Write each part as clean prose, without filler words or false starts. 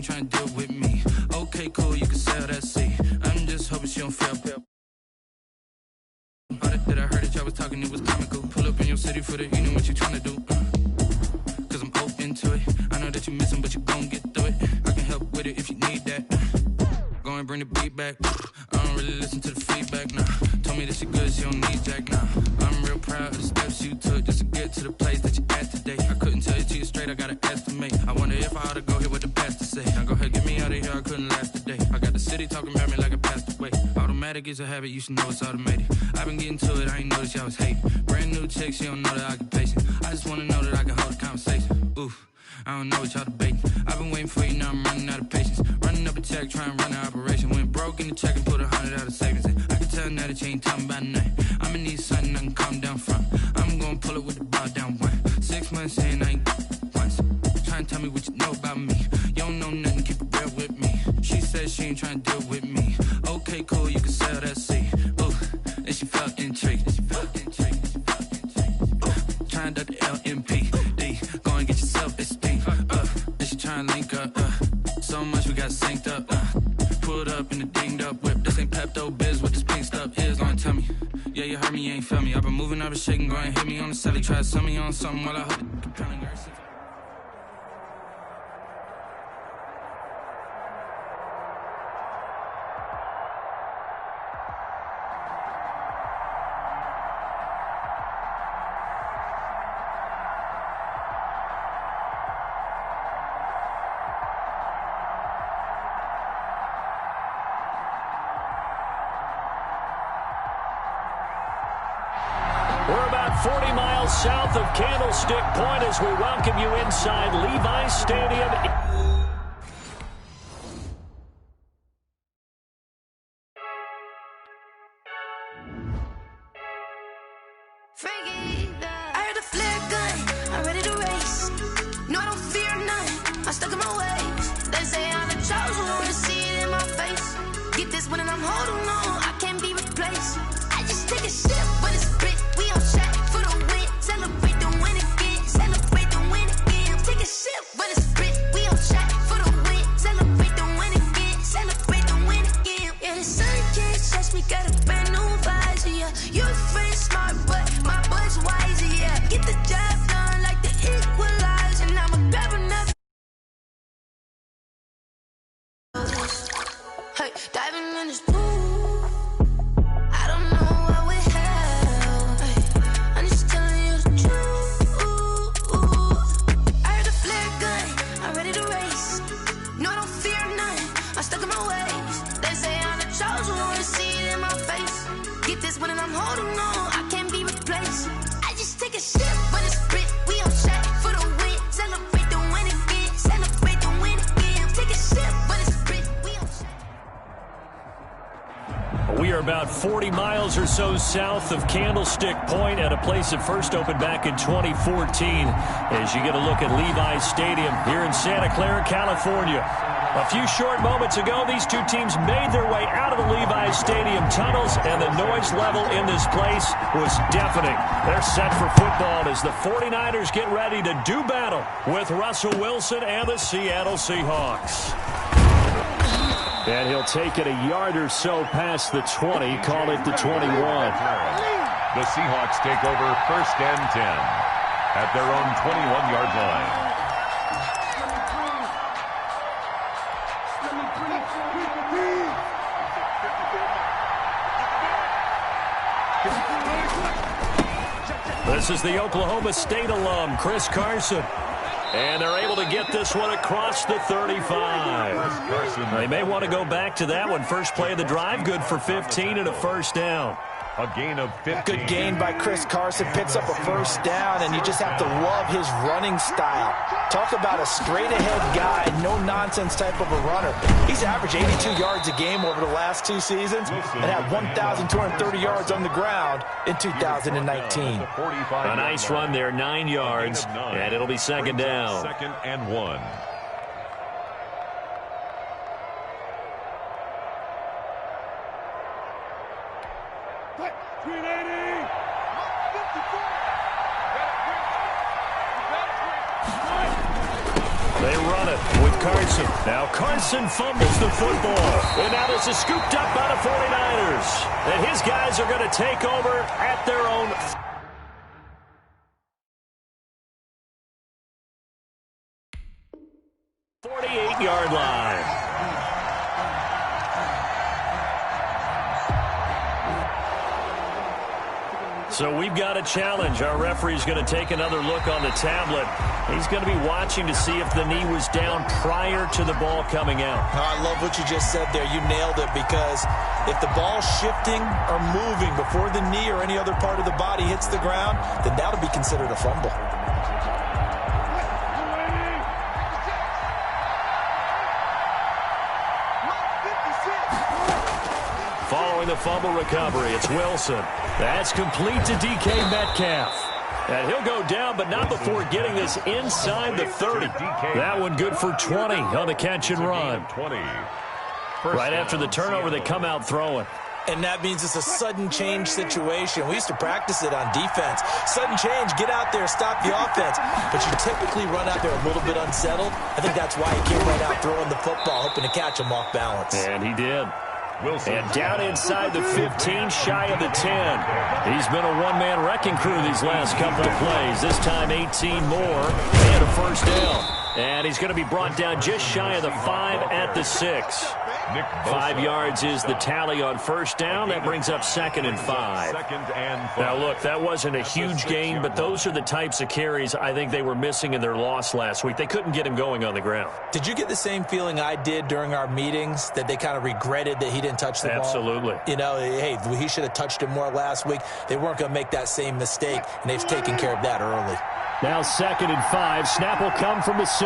ain't trying to deal with me. Okay, cool, you can sell that seat. I'm just hoping she don't fail. All that I heard that y'all was talking, it was comical. Pull up in your city for the evening, what you trying to do? Cause I'm open to it. I know that you missing, but you gon' get through it. I can help with it if you need that. Go and bring the beat back. I don't really listen to the feedback, nah. Told me that she good, she don't need Jack, nah. I'm real proud of the steps you took just to get to the place that you at today. I couldn't tell you to you straight, I gotta estimate. I wonder if I ought to go here with the pastor say. Now go ahead, get me out of here, I couldn't last today. I got the city talking about me like I passed away. Automatic is a habit, you should know it's automated. I've been getting to it, I ain't noticed y'all was hating. Brand new chick, she don't know the occupation. I just wanna know that I can hold a conversation. Oof, I don't know what y'all debating. I've been waiting for you, now I'm running out of patience. Running up a check, trying to run an operation. Went broke in the check and put 100 out of savings in. I can tell now that you ain't talking about nothing. I'ma need something I can calm down from. I'm gonna pull it with the ball down one. 6 months in, I ain't once. Trying to tell me what you know about me. You don't know nothing, keep it real with me. She said she ain't trying to deal with me. Okay, cool, you can sell that seat. Ooh, and she felt intrigued. Trying to the LMPD. Go and get yourself esteemed. And she trying to link up. So much we got synced up. Pulled up in the dinged up whip. This ain't Pepto Biz, what this pink stuff is. Don't tell me. Yeah, you heard me, you ain't felt me. I've been moving, I've been shaking. Go and hit me on the celly. Try to sell me on something while I hold it compelling. We're about 40 miles south of Candlestick Point as we welcome you inside Levi's Stadium. I heard a flare gun, I'm ready to race. No, I don't fear none, I'm stuck in my ways. They say I'm the chosen one, you see it in my face. Get this one and I'm holding on, I can't be replaced. I just take a sip when it's split, we on track for the win. Celebrate the win again, celebrate the win again. Take a sip when it's split, we on track for the win. Celebrate the win again, celebrate the win again. Yeah, the sun can't touch me, got a brand new visor, yeah. You're friend smart, but my boy's wiser, yeah. Get the job done like the equalizer, and I'ma grab another. Hey, diving in this pool, I don't know what we have. Hey, I'm just telling you the truth. I heard a flare gun, I'm ready to race. No, I don't fear none, I'm stuck in my ways. They say I'm the chosen one, you see it in my face. Get this one and I'm holding on, I can't be replaced. I just take a sip when it's split, we on track for the win. Celebrate the win again, celebrate the win again. Take a sip when it's split, we on track. We are about 40 miles or so south of Candlestick Point at a place that first opened back in 2014 as you get a look at Levi's Stadium here in Santa Clara, California. A few short moments ago, these two teams made their way out of the Levi's Stadium tunnels, and the noise level in this place was deafening. They're set for football as the 49ers get ready to do battle with Russell Wilson and the Seattle Seahawks. And he'll take it a yard or so past the 20, call it the 21. The Seahawks take over 1st and 10 at their own 21-yard line. This is the Oklahoma State alum, Chris Carson. And they're able to get this one across the 35. They may want to go back to that one. First play of the drive, good for 15 and a first down. A gain of 15. Good gain by Chris Carson. Picks up a first down, and you just have to love his running style. Talk about a straight-ahead guy, no-nonsense type of a runner. He's averaged 82 yards a game over the last 2 seasons and had 1,230 yards on the ground in 2019. A nice run there, 9 yards, and it'll be second down. 2nd and 1. They run it with Carson. Now Carson fumbles the football. And now this is scooped up by the 49ers. And his guys are going to take over at their own 48-yard line. So we've got a challenge. Our referee's going to take another look on the tablet. He's going to be watching to see if the knee was down prior to the ball coming out. I love what you just said there. You nailed it, because if the ball's shifting or moving before the knee or any other part of the body hits the ground, then that'll be considered a fumble. Following the fumble recovery, it's Wilson. That's complete to DK Metcalf. And he'll go down, but not before getting this inside the 30. That one good for 20 on the catch and run. Right after the turnover, they come out throwing. And that means it's a sudden change situation. We used to practice it on defense. Sudden change, get out there, stop the offense. But you typically run out there a little bit unsettled. I think that's why he came right out throwing the football, hoping to catch him off balance. And he did. And down inside the 15, shy of the 10. He's been a one-man wrecking crew these last couple of plays. This time 18 more and a first down. And he's going to be brought down just shy of the 5 at the 6. 5 yards is the tally on first down. That brings up 2nd and 5. Now, look, that wasn't a huge gain, but those are the types of carries I think they were missing in their loss last week. They couldn't get him going on the ground. Did you get the same feeling I did during our meetings, that they kind of regretted that he didn't touch the ball? Absolutely. You know, hey, he should have touched it more last week. They weren't going to make that same mistake, and they've taken care of that early. Now 2nd and 5. Snap will come from the 6.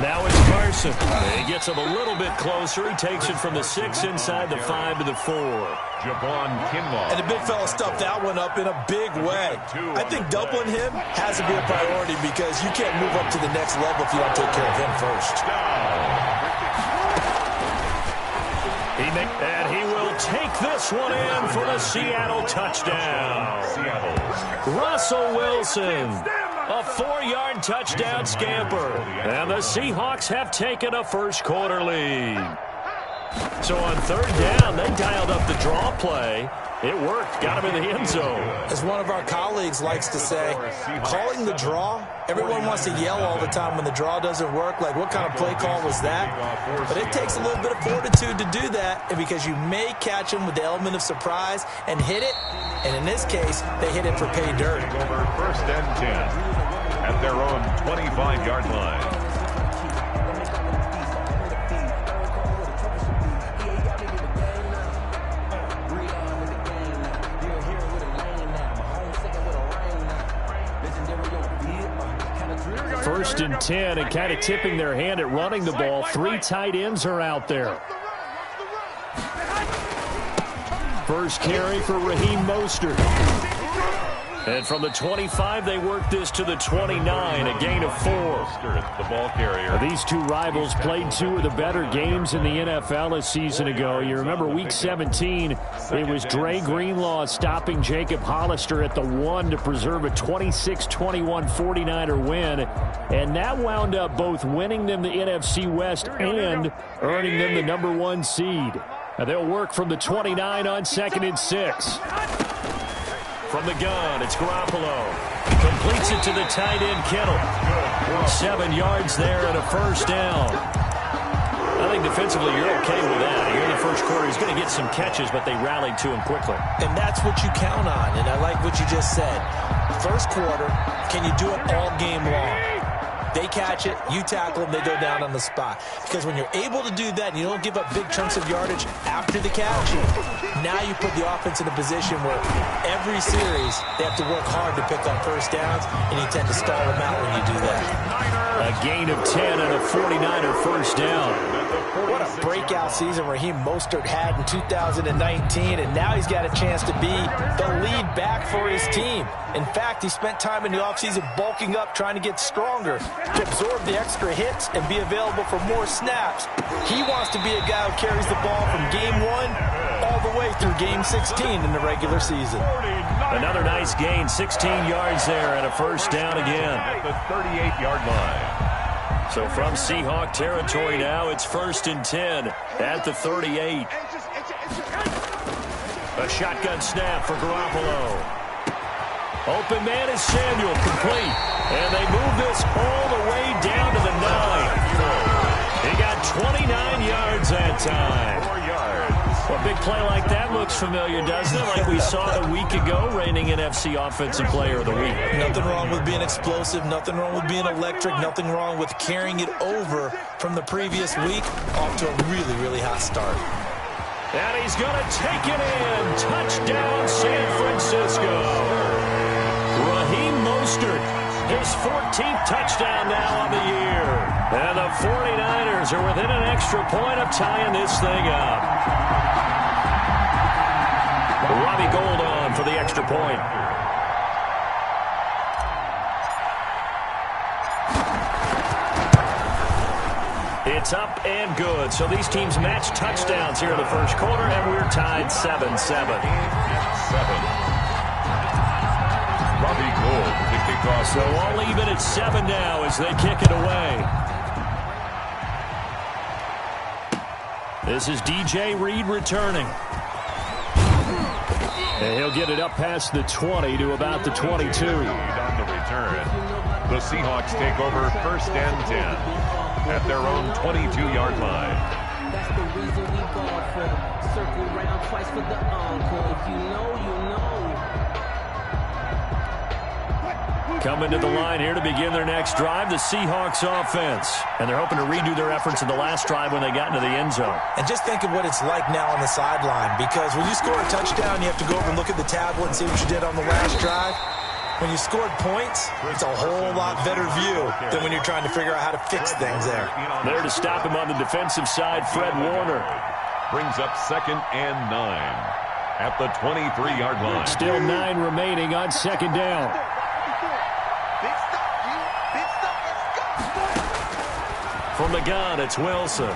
Now it's Carson. He gets him a little bit closer. He takes it from the 6 inside the 5 to the 4. Kinlaw. And the big fella stuffed that one up in a big way. I think doubling him has to be a priority, because you can't move up to the next level if you don't take care of him first. And he will take this one in for the Seattle touchdown. Russell Wilson. A 4-yard touchdown scamper. And the Seahawks have taken a first-quarter lead. So on 3rd down, they dialed up the draw play. It worked. Got him in the end zone. As one of our colleagues likes to say, calling the draw, everyone wants to yell all the time when the draw doesn't work. Like, what kind of play call was that? But it takes a little bit of fortitude to do that, and because you may catch them with the element of surprise and hit it. And in this case, they hit it for pay dirt. Over 1st and 10 at their own 25-yard line. First and 10, and kind of tipping their hand at running the ball. 3 tight ends are out there. First carry for Raheem Mostert. And from the 25, they work this to the 29, a gain of 4. The ball carrier. These two rivals played 2 of the better games in the NFL a season ago. You remember Week 17, it was Dre Greenlaw stopping Jacob Hollister at the 1 to preserve a 26-21 49er win. And that wound up both winning them the NFC West and earning them the #1 seed. Now they'll work from the 29 on 2nd and 6. From the gun, it's Garoppolo. Completes it to the tight end, Kittle. 7 yards there and a first down. I think defensively you're okay with that. Here in the first quarter, he's going to get some catches, but they rallied to him quickly. And that's what you count on, and I like what you just said. First quarter, can you do it all game long? They catch it, you tackle them, they go down on the spot. Because when you're able to do that and you don't give up big chunks of yardage after the catch, now you put the offense in a position where every series they have to work hard to pick up first downs, and you tend to stall them out when you do that. A gain of 10 and a 49er first down. What a breakout season Raheem Mostert had in 2019, and now he's got a chance to be the lead back for his team. In fact, he spent time in the offseason bulking up, trying to get stronger. to absorb the extra hits and be available for more snaps. He wants to be a guy who carries the ball from game 1 all the way through game 16 in the regular season. Another nice gain, 16 yards there and a first down again. At the 38-yard line. So from Seahawk territory now, it's 1st and 10 at the 38. A shotgun snap for Garoppolo. Open man is Samuel, complete. And they move this all the way down to the 9. He got 29 yards that time. 4 yards. Well, a big play like that looks familiar, doesn't it? Like we saw a week ago, reigning NFC Offensive Player of the Week. Nothing wrong with being explosive, nothing wrong with being electric, nothing wrong with carrying it over from the previous week off to a really, really hot start. And he's going to take it in. Touchdown, San Francisco. Raheem Mostert, his 14th touchdown now on the year. And the 49ers are within an extra point of tying this thing up. Robbie Gould on for the extra point. It's up and good. So these teams match touchdowns here in the first quarter, and we're tied 7-7. 7. Robbie Gould to kick off. So all even at 7 now as they kick it away. This is DJ Reed returning. And he'll get it up past the 20 to about the 22. On the return, the Seahawks take over 1st and 10 at their own 22-yard line. That's the reason we go for circle round twice for the encore. If you know, you know. Coming to the line here to begin their next drive, the Seahawks offense. And they're hoping to redo their efforts in the last drive when they got into the end zone. And just think of what it's like now on the sideline, because when you score a touchdown, you have to go over and look at the tablet and see what you did on the last drive. When you scored points, it's a whole lot better view than when you're trying to figure out how to fix things there. There to stop him on the defensive side, Fred Warner. Brings up 2nd and 9 at the 23-yard line. Still 9 remaining on 2nd down. From the gun, it's Wilson.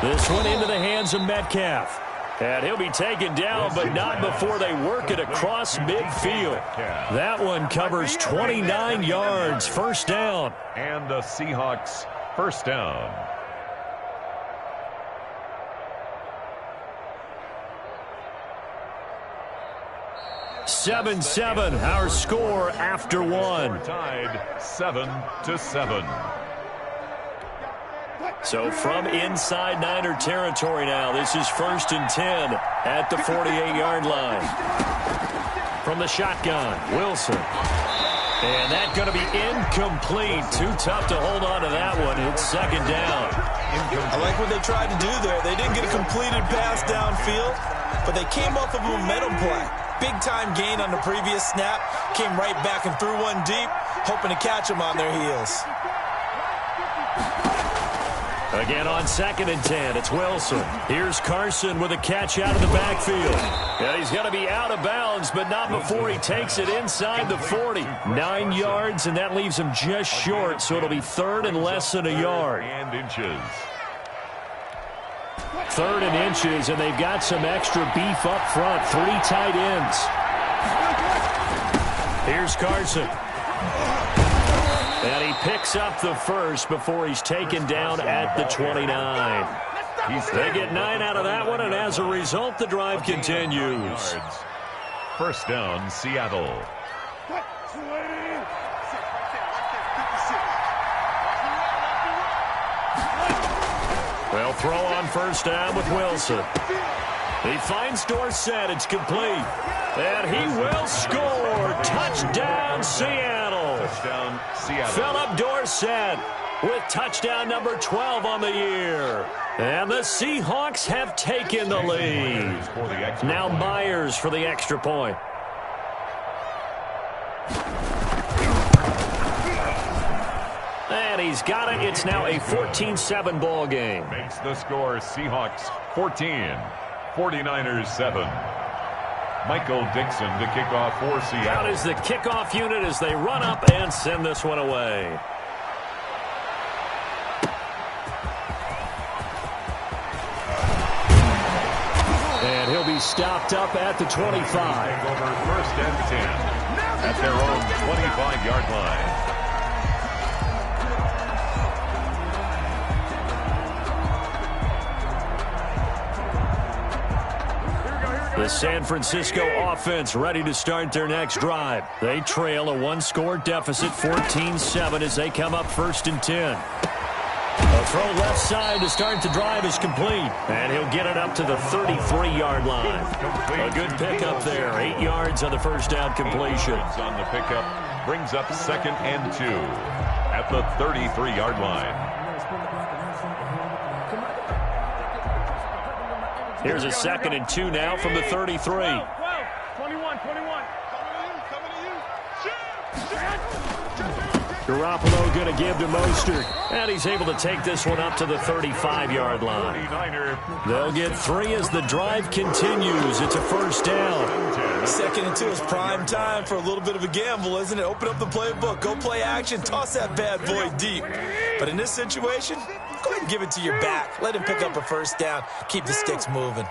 This one into the hands of Metcalf. And he'll be taken down, but not before they work it across midfield. That one covers 29 yards, first down. And the Seahawks first down. (7-7), our score after one. Tied 7-7. So from inside Niner territory now, this is 1st and 10 at the 48-yard line. From the shotgun, Wilson. And that's going to be incomplete. Too tough to hold on to that one. It's 2nd down. I like what they tried to do there. They didn't get a completed pass downfield, but they came off of a momentum play. Big-time gain on the previous snap. Came right back and threw one deep, hoping to catch them on their heels. Again on 2nd and 10, it's Wilson. Here's Carson with a catch out of the backfield. And he's going to be out of bounds, but not before he takes it inside the 40. 9 yards, and that leaves him just short, so it'll be 3rd and less than a yard. And inches. 3rd and inches, and they've got some extra beef up front. 3 tight ends. Here's Carson. And he picks up the first before he's taken down at the 29. They get 9 out of that one, and as a result, the drive continues. First down, Seattle. They'll throw on first down with Wilson. He finds Dorsett. It's complete. And he will score. Touchdown, Seattle. Touchdown, Seattle. Philip Dorsett with touchdown number 12 on the year. And the Seahawks have taken the lead. Now Myers for the extra point. And he's got it. It's now a 14-7 ball game. Makes the score Seahawks 14, 49ers 7. Michael Dixon to kick off for Seattle. Out is the kickoff unit as they run up and send this one away. And he'll be stopped up at the 25. Over 1st and 10 at their own 25-yard line. The San Francisco offense ready to start their next drive. They trail a one-score deficit, 14-7, as they come up 1st and 10. A throw left side to start the drive is complete, and he'll get it up to the 33-yard line. A good pickup there, 8 yards on the first down completion. On the pickup brings up 2nd and 2 at the 33-yard line. Here's a 2nd and 2 now from the 33. 21. Garoppolo going to give to Mostert, and he's able to take this one up to the 35-yard line. They'll get 3 as the drive continues. It's a 1st down. 2nd and 2 is prime time for a little bit of a gamble, isn't it? Open up the playbook, go play action, toss that bad boy deep. But in this situation, go ahead and give it to your back. Let him pick up a 1st down. Keep the sticks moving.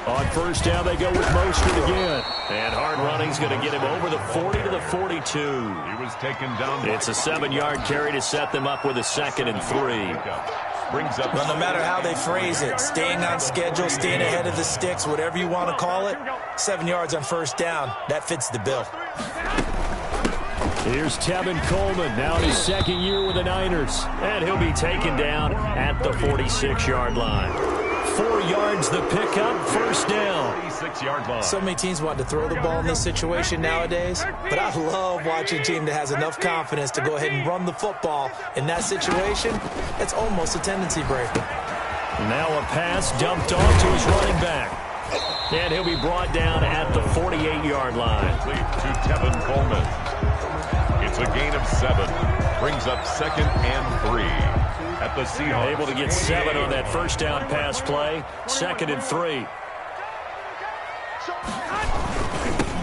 On 1st down, they go with Mostert again. And hard running's going to get him over the 40 to the 42. He was taken down. It's a 7-yard carry to set them up with a 2nd and 3. Brings up. Well, no matter how they phrase it, staying on schedule, staying ahead of the sticks, whatever you want to call it, 7 yards on 1st down, that fits the bill. Here's Tevin Coleman, now in his 2nd year with the Niners. And he'll be taken down at the 46-yard line. 4 yards the pickup, 1st down. 46-yard line. So many teams want to throw the ball in this situation nowadays, but I love watching a team that has enough confidence to go ahead and run the football. In that situation, it's almost a tendency breaker. Now a pass dumped off to his running back. And he'll be brought down at the 48-yard line. To Tevin Coleman. It's a gain of 7. Brings up 2nd and 3. At the Seahawks. Able to get 7 on that 1st down pass play. 2nd and 3.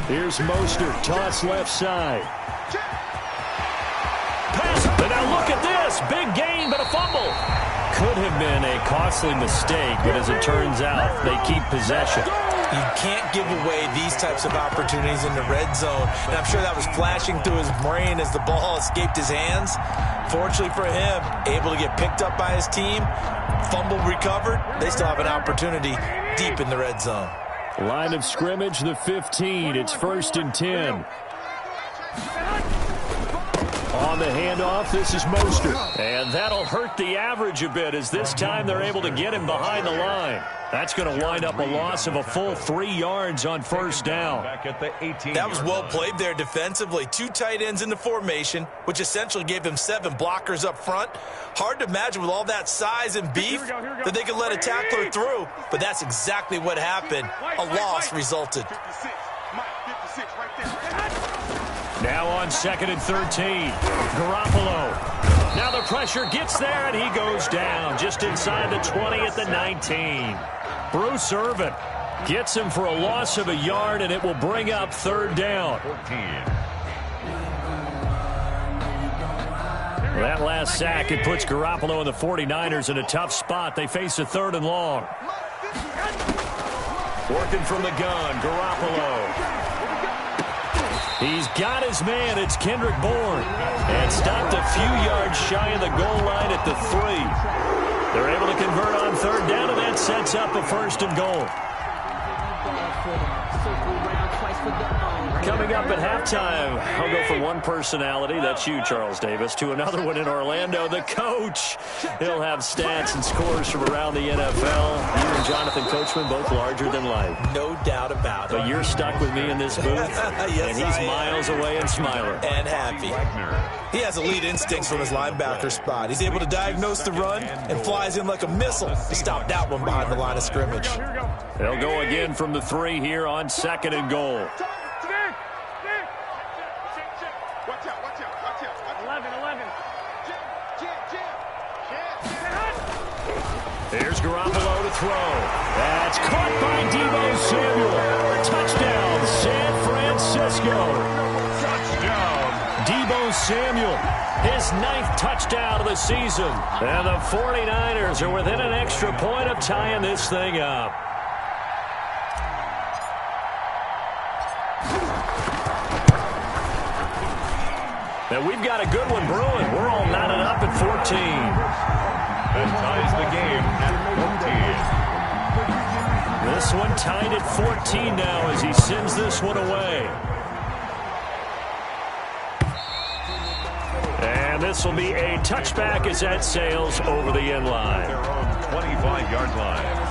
Here's Mostert, toss left side. Pass, and now look at this. Big gain, but a fumble. Could have been a costly mistake, but as it turns out, they keep possession. You can't give away these types of opportunities in the red zone. And I'm sure that was flashing through his brain as the ball escaped his hands. Fortunately for him, able to get picked up by his team, fumble recovered. They still have an opportunity deep in the red zone. Line of scrimmage, the 15. It's 1st and 10. On the handoff, this is Mostert. And that'll hurt the average a bit as this time they're able to get him behind the line. That's going to wind up a loss of a full 3 yards on 1st down. Back at the 18. That was well played there defensively. 2 tight ends in the formation, which essentially gave them 7 blockers up front. Hard to imagine with all that size and beef that they could let a tackler through, but that's exactly what happened. A loss resulted. Now on 2nd and 13. Garoppolo. Now the pressure gets there, and he goes down just inside the 20 at the 19. Bruce Irvin gets him for a loss of a yard, and it will bring up 3rd down. 14. That last sack, it puts Garoppolo and the 49ers in a tough spot. They face a 3rd and long. Working from the gun, Garoppolo. He's got his man. It's Kendrick Bourne. And stopped a few yards shy of the goal line at the 3. They're able to convert on 3rd down, and that sets up a 1st and goal. Coming up at halftime, I'll go from one personality, that's you, Charles Davis, to another one in Orlando, the coach. He'll have stats and scores from around the NFL. You and Jonathan Coachman, both larger than life. No doubt about it. But you're stuck with me in this booth, Yes, and he's miles away and smiling. And happy. He has elite instincts from his linebacker spot. He's able to diagnose the run and flies in like a missile to stop that one behind the line of scrimmage. They'll go again from the 3 here on 2nd and goal. Here's Garoppolo to throw. That's caught by Deebo Samuel. Touchdown, San Francisco. Touchdown. Deebo Samuel, his 9th touchdown of the season. And the 49ers are within an extra point of tying this thing up. And we've got a good one brewing. We're all knotted up at 14. That ties the game at 14. This one tied at 14 now as he sends this one away. And this will be a touchback as that sails over the end line. Their own 25-yard line.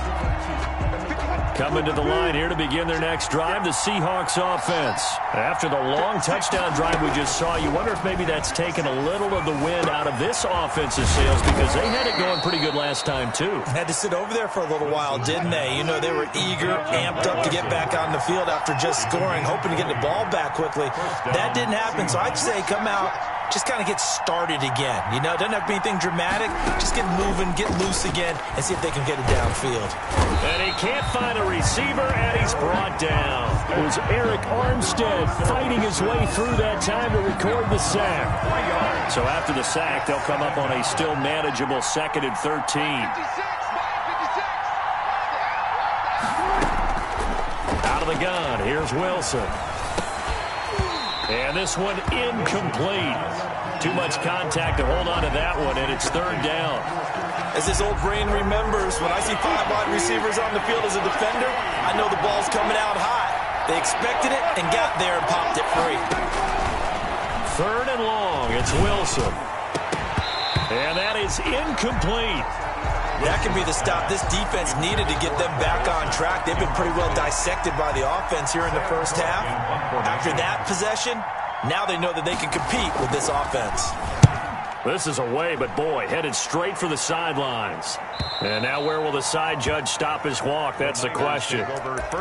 Coming to the line here to begin their next drive, the Seahawks offense. After the long touchdown drive we just saw, you wonder if maybe that's taken a little of the wind out of this offensive sails because they had it going pretty good last time, too. Had to sit over there for a little while, didn't they? You know, they were eager, amped up to get back on the field after just scoring, hoping to get the ball back quickly. That didn't happen, so I'd say come out, just kind of get started again. You know, it doesn't have to be anything dramatic. Just get moving, get loose again, and see if they can get it downfield. And he can't find a receiver, and he's brought down. It was Eric Armstead fighting his way through that time to record the sack. So after the sack, they'll come up on a still manageable 2nd and 13. Out of the gun, here's Wilson. And this one incomplete. Too much contact to hold on to that one, and it's 3rd down. As his old brain remembers, when I see 5 wide receivers on the field as a defender, I know the ball's coming out hot. They expected it and got there and popped it free. 3rd and long, it's Wilson. And that is incomplete. That could be the stop this defense needed to get them back on track. They've been pretty well dissected by the offense here in the first half. After that possession, now they know that they can compete with this offense. This is away, but boy, headed straight for the sidelines. And now where will the side judge stop his walk? That's the question.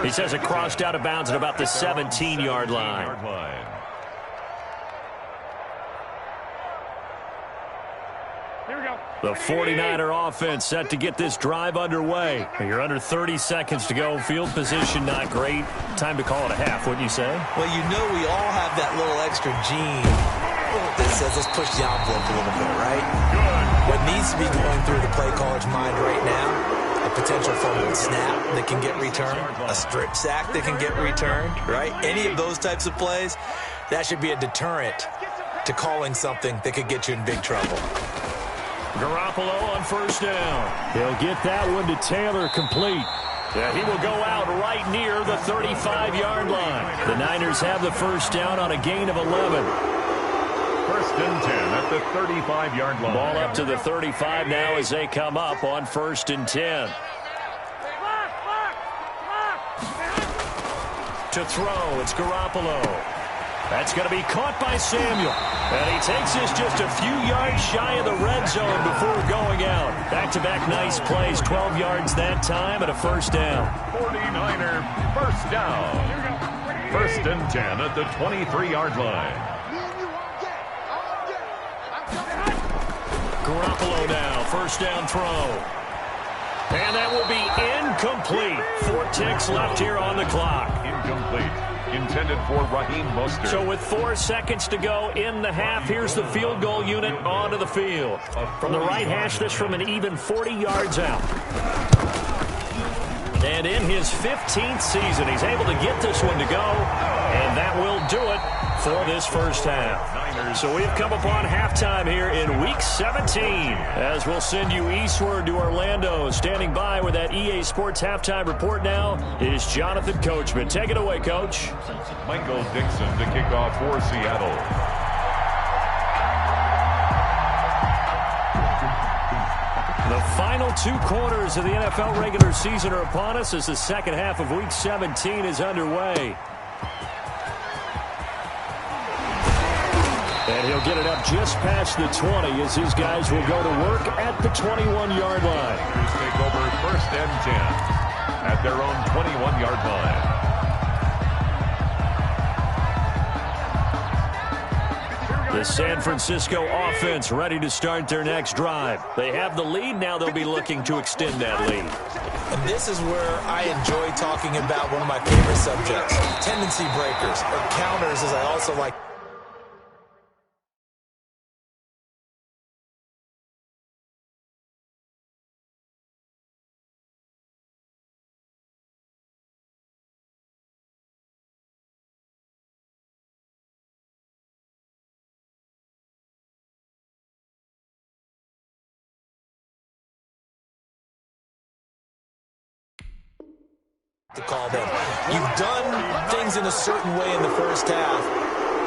He says it crossed out of bounds at about the 17-yard line. The 49er offense set to get this drive underway. You're under 30 seconds to go. Field position not great. Time to call it a half, wouldn't you say? Well, you know we all have that little extra gene that says let's push the envelope a little bit, right? What needs to be going through the play caller's mind right now, a potential fumbled snap that can get returned, a strip sack that can get returned, right? Any of those types of plays, that should be a deterrent to calling something that could get you in big trouble. Garoppolo on 1st down. He'll get that one to Taylor complete. Yeah, he will go out right near the 35-yard line. The Niners have the 1st down on a gain of 11. 1st and 10 at the 35-yard line. Ball up to the 35 now as they come up on 1st and 10. To throw, it's Garoppolo. That's going to be caught by Samuel. And he takes this just a few yards shy of the red zone before going out. Back-to-back nice plays, 12 yards that time and a 1st down. 49er 1st down. 1st and 10 at the 23-yard line. Garoppolo now, 1st down throw. And that will be incomplete. 4 ticks left here on the clock. Incomplete. Intended for Raheem Mostert. So with 4 seconds to go in the half, here's the field goal unit onto the field. From the right hash, this from an even 40 yards out. And in his 15th season, he's able to get this one to go. And that will do it for this first half. So we've come upon halftime here in Week 17. As we'll send you eastward to Orlando. Standing by with that EA Sports halftime report now is Jonathan Coachman. Take it away, Coach. Michael Dixon to kick off for Seattle. The final 2 quarters of the NFL regular season are upon us as the second half of Week 17 is underway. And he'll get it up just past the 20 as his guys will go to work at the 21-yard line. Take over 1st and 10 at their own 21-yard line. The San Francisco offense ready to start their next drive. They have the lead. Now they'll be looking to extend that lead. And this is where I enjoy talking about one of my favorite subjects, tendency breakers, or counters, as I also like. To call them. You've done things in a certain way in the first half,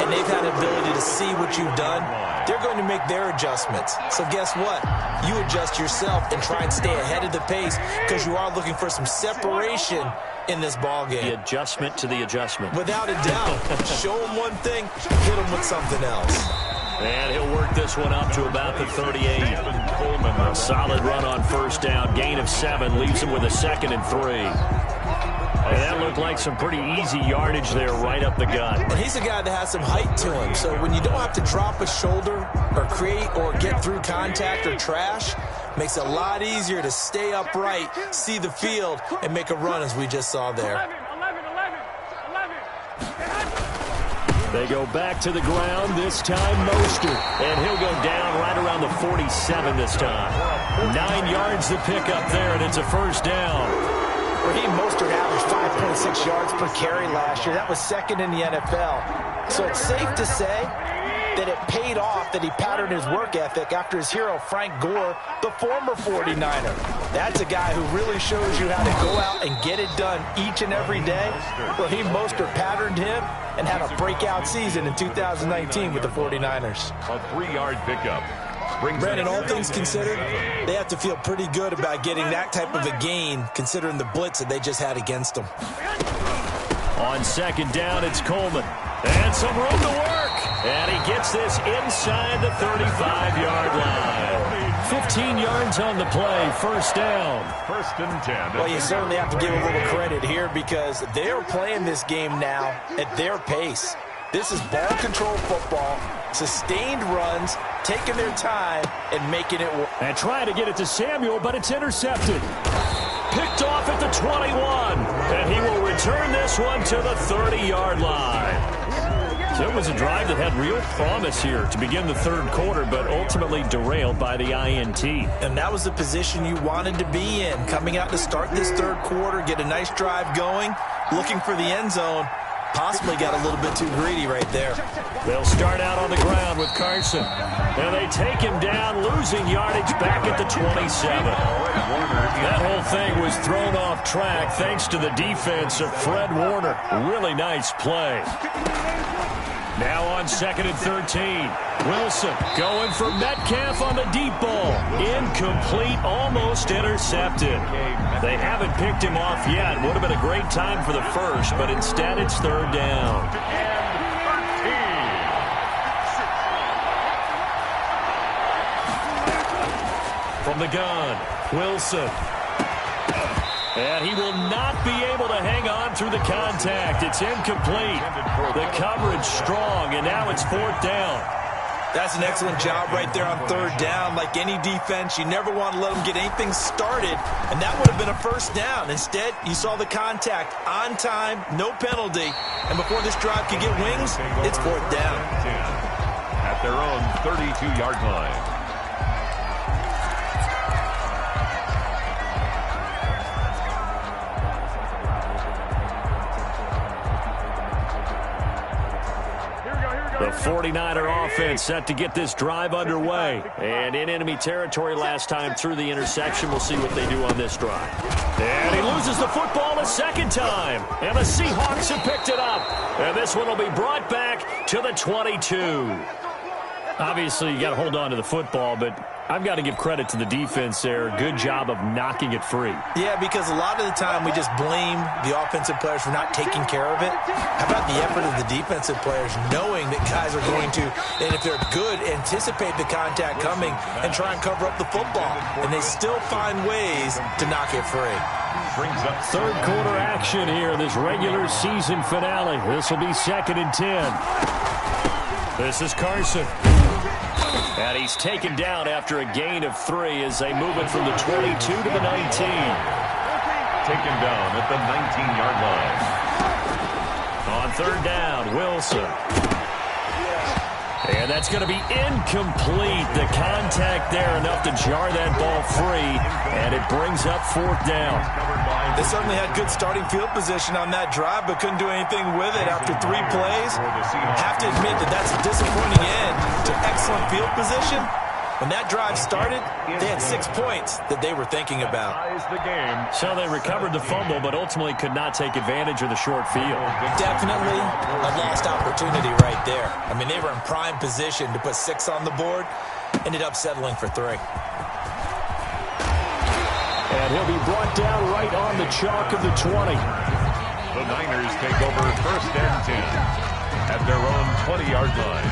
and they've had an ability to see what you've done. They're going to make their adjustments. So guess what? You adjust yourself and try and stay ahead of the pace because you are looking for some separation in this ball game. The adjustment to the adjustment. Without a doubt. Show them one thing, hit them with something else. And he'll work this one up to about the 38. A solid run on first down. Gain of 7 leaves him with a 2nd and 3. And that looked like some pretty easy yardage there right up the gut. And he's a guy that has some height to him. So when you don't have to drop a shoulder or create or get through contact or trash, makes it a lot easier to stay upright, see the field, and make a run as we just saw there. They go back to the ground, this time Mostert. And he'll go down right around the 47 this time. 9 yards to pick up there, and it's a first down. Raheem Mostert averaged 5.6 yards per carry last year. That was 2nd in the NFL. So it's safe to say that it paid off that he patterned his work ethic after his hero, Frank Gore, the former 49er. That's a guy who really shows you how to go out and get it done each and every day. Raheem Mostert patterned him and had a breakout season in 2019 with the 49ers. A 3-yard pickup. Brandon, all things considered, they have to feel pretty good about getting that type of a gain, considering the blitz that they just had against them. On 2nd down, it's Coleman. And some room to work. And he gets this inside the 35-yard line. 15 yards on the play, first down. 1st and 10. Well, you certainly have to give a little credit here because they're playing this game now at their pace. This is ball control football, sustained runs, taking their time, and making it work. And trying to get it to Samuel, but it's intercepted. Picked off at the 21. And he will return this one to the 30-yard line. So it was a drive that had real promise here to begin the 3rd quarter, but ultimately derailed by the INT. And that was the position you wanted to be in, coming out to start this 3rd quarter, get a nice drive going, looking for the end zone. Possibly got a little bit too greedy right there. They'll start out on the ground with Carson. And they take him down, losing yardage back at the 27. That whole thing was thrown off track thanks to the defense of Fred Warner. Really nice play. Now on 2nd and 13. Wilson going for Metcalf on the deep ball. Incomplete, almost intercepted. They haven't picked him off yet. Would have been a great time for the first, but instead it's 3rd down. From the gun, Wilson. And he will not be able to hang on through the contact. It's incomplete. The coverage strong, and now it's 4th down. That's an excellent job right there on 3rd down. Like any defense, you never want to let them get anything started, and that would have been a first down. Instead, you saw the contact on time, no penalty, and before this drive could get wings, it's 4th down. At their own 32-yard line. The 49er offense set to get this drive underway. And in enemy territory last time through the interception. We'll see what they do on this drive. And he loses the football a 2nd time. And the Seahawks have picked it up. And this one will be brought back to the 22. Obviously, you got to hold on to the football, but I've got to give credit to the defense there. Good job of knocking it free. Yeah, because a lot of the time we just blame the offensive players for not taking care of it. How about the effort of the defensive players knowing that guys are going to, and if they're good, anticipate the contact coming and try and cover up the football. And they still find ways to knock it free. 3rd quarter action here, this regular season finale. This will be 2nd and 10. This is Carson. And he's taken down after a gain of 3 as they move it from the 22 to the 19. Taken down at the 19-yard line. On third down, Wilson. And that's going to be incomplete. The contact there enough to jar that ball free, and it brings up fourth down. They certainly had good starting field position on that drive, but couldn't do anything with it after 3 plays. Have to admit that that's a disappointing end to excellent field position. When that drive started, they had 6 points that they were thinking about. So they recovered the fumble, but ultimately could not take advantage of the short field. Definitely a lost opportunity right there. I mean, they were in prime position to put 6 on the board, ended up settling for 3. And he'll be brought down right on the chalk of the 20. The Niners take over first and 10 at their own 20-yard line.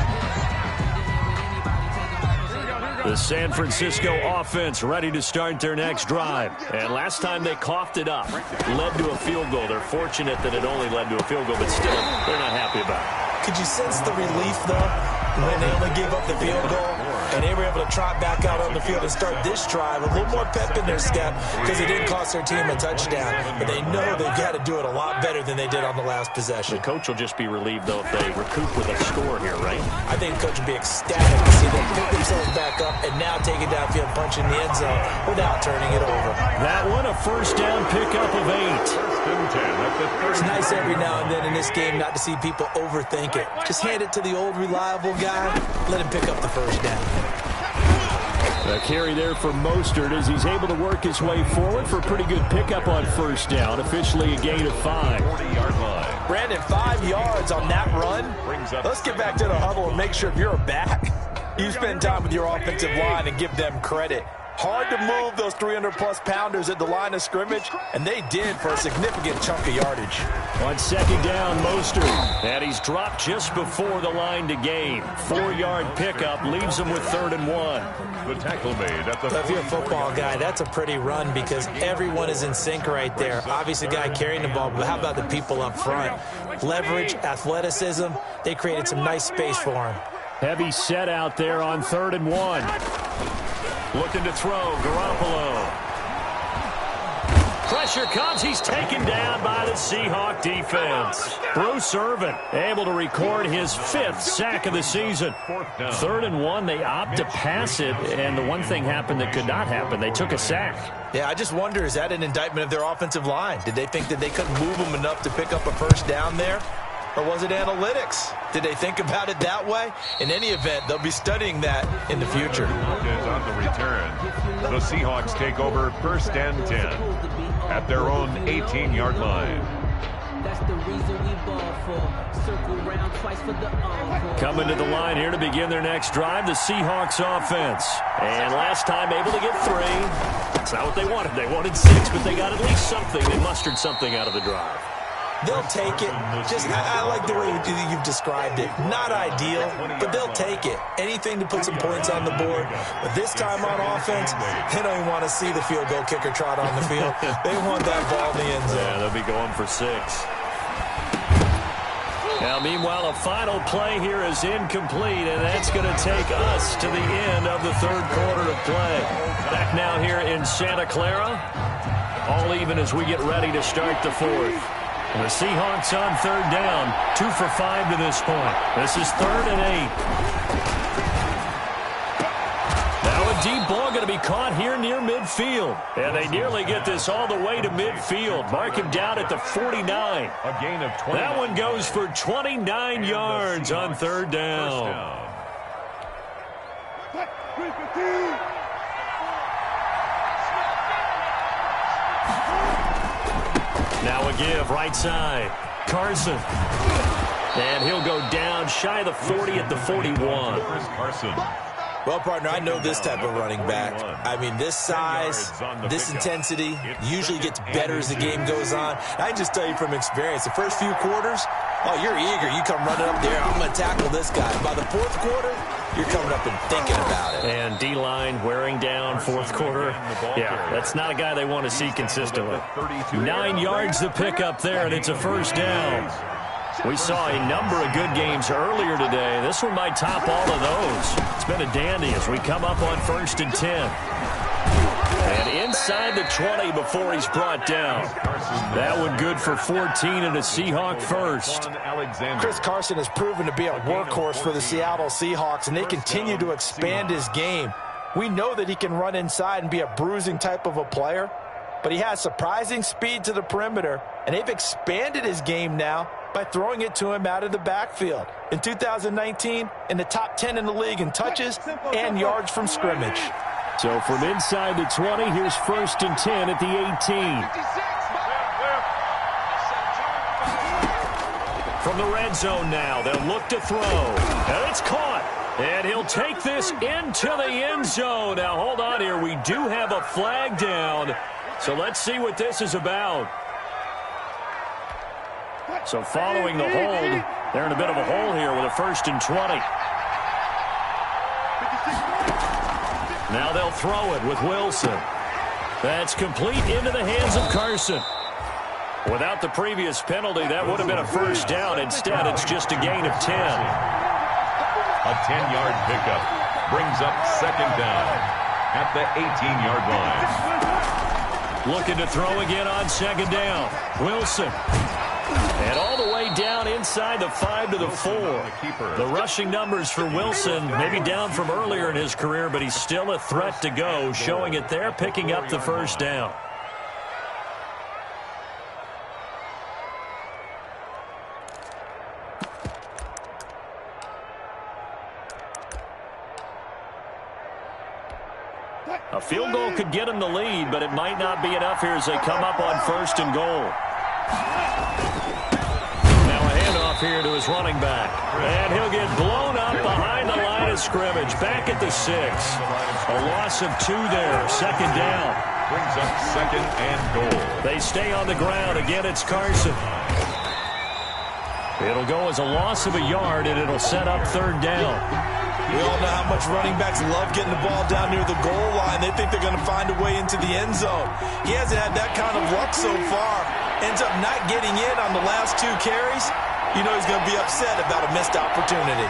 The San Francisco offense ready to start their next drive. And last time they coughed it up, led to a field goal. They're fortunate that it only led to a field goal, but still, they're not happy about it. Could you sense the relief, though, when they only gave up the field goal? And they were able to trot back out on the field and start this drive. A little more pep in their step because it didn't cost their team a touchdown. But they know they've got to do it a lot better than they did on the last possession. The coach will just be relieved, though, if they recoup with a score here, right? I think the coach will be ecstatic to see them pick themselves back up and now take it downfield, punch in the end zone without turning it over. That one, a first down pickup of 8. It's nice every now and then in this game not to see people overthink it. Just hand it to the old reliable guy, let him pick up the first down. The carry there for Mostert as he's able to work his way forward for a pretty good pickup on first down. Officially a gain of 5. 40-yard line. Brandon, 5 yards on that run. Let's get back to the huddle and make sure if you're a back, you spend time with your offensive line and give them credit. Hard to move those 300-plus pounders at the line of scrimmage, and they did for a significant chunk of yardage. On second down, Mostert. And he's dropped just before the line to gain. 4-yard pickup leaves him with 3rd and 1. The tackle made at the. So if you're a football guy, that's a pretty run because everyone is in sync right there. Obviously, guy carrying the ball, but how about the people up front? Leverage, athleticism, they created some nice space for him. Heavy set out there on 3rd and 1. Looking to throw, Garoppolo. Pressure comes, he's taken down by the Seahawk defense. Bruce Irvin able to record his 5th sack of the season. 3rd and 1, they opt to pass it, and the one thing happened that could not happen. They took a sack. Yeah, I just wonder, is that an indictment of their offensive line? Did they think that they couldn't move them enough to pick up a first down there? Or was it analytics? Did they think about it that way? In any event, they'll be studying that in the future. On the return, the Seahawks take over first and 10 at their own 18-yard line. That's the reason we ball for. Circle round twice for the encore. Coming to the line here to begin their next drive, the Seahawks offense. And last time able to get 3. That's not what they wanted. They wanted 6, but they got at least something. They mustered something out of the drive. They'll take it. I like the way you've described it. Not ideal, but they'll take it. Anything to put some points on the board. But this time on offense, they don't even want to see the field goal kicker trot on the field. They want that ball in the end zone. Yeah, they'll be going for 6. Now, meanwhile, a final play here is incomplete, and that's going to take us to the end of the 3rd quarter of play. Back now here in Santa Clara. All even as we get ready to start the 4th. The Seahawks on 3rd down, 2 for 5 to this point. This is 3rd and 8. Now a deep ball going to be caught here near midfield. And they nearly get this all the way to midfield. Mark him down at the 49. A gain of 20. That one goes for 29 yards on 3rd down. Now a give, right side. Carson. And he'll go down shy of the 40 at the 41. Carson. Well, partner, I know this type of running back. I mean, this size, this intensity usually gets better as the game goes on. I can just tell you from experience, the first few quarters, oh, you're eager. You come running up there, I'm going to tackle this guy. By the 4th quarter, you're coming up and thinking about it. And D-line wearing down 4th quarter. Yeah, that's not a guy they want to see consistently. 9 yards to pick up there, and it's a first down. We saw a number of good games earlier today. This one might top all of those. It's been a dandy as we come up on 1st and 10. And inside the 20 before he's brought down. That one good for 14 and a Seahawk first. Chris Carson has proven to be a workhorse for the Seattle Seahawks, and they continue to expand his game. We know that he can run inside and be a bruising type of a player, but he has surprising speed to the perimeter, and they've expanded his game now by throwing it to him out of the backfield. In 2019, in the top 10 in the league in touches and yards from scrimmage. So from inside the 20, here's 1st and 10 at the 18. From the red zone now, they'll look to throw. And it's caught. And he'll take this into the end zone. Now, hold on here. We do have a flag down. So let's see what this is about. So following the hold, they're in a bit of a hole here with a 1st and 20. Now they'll throw it with Wilson. That's complete into the hands of Carson. Without the previous penalty, that would have been a 1st down. Instead, it's just a gain of 10. A 10-yard pickup brings up 2nd down at the 18-yard line. Looking to throw again on 2nd down. Wilson. And all the way down inside the 5 to the 4. The rushing numbers for Wilson maybe down from earlier in his career, but he's still a threat to go, showing it there, picking up the 1st down. A field goal could get him the lead, but it might not be enough here as they come up on 1st and goal. Now a handoff here to his running back. And he'll get blown up behind the line of scrimmage. Back at the 6. A loss of 2 there. 2nd down. Brings up 2nd and goal. They stay on the ground. Again, it's Carson. It'll go as a loss of a yard, and it'll set up 3rd down. We all know how much running backs love getting the ball down near the goal line. They think they're going to find a way into the end zone. He hasn't had that kind of luck so far. Ends up not getting in on the last 2 carries. You know he's going to be upset about a missed opportunity.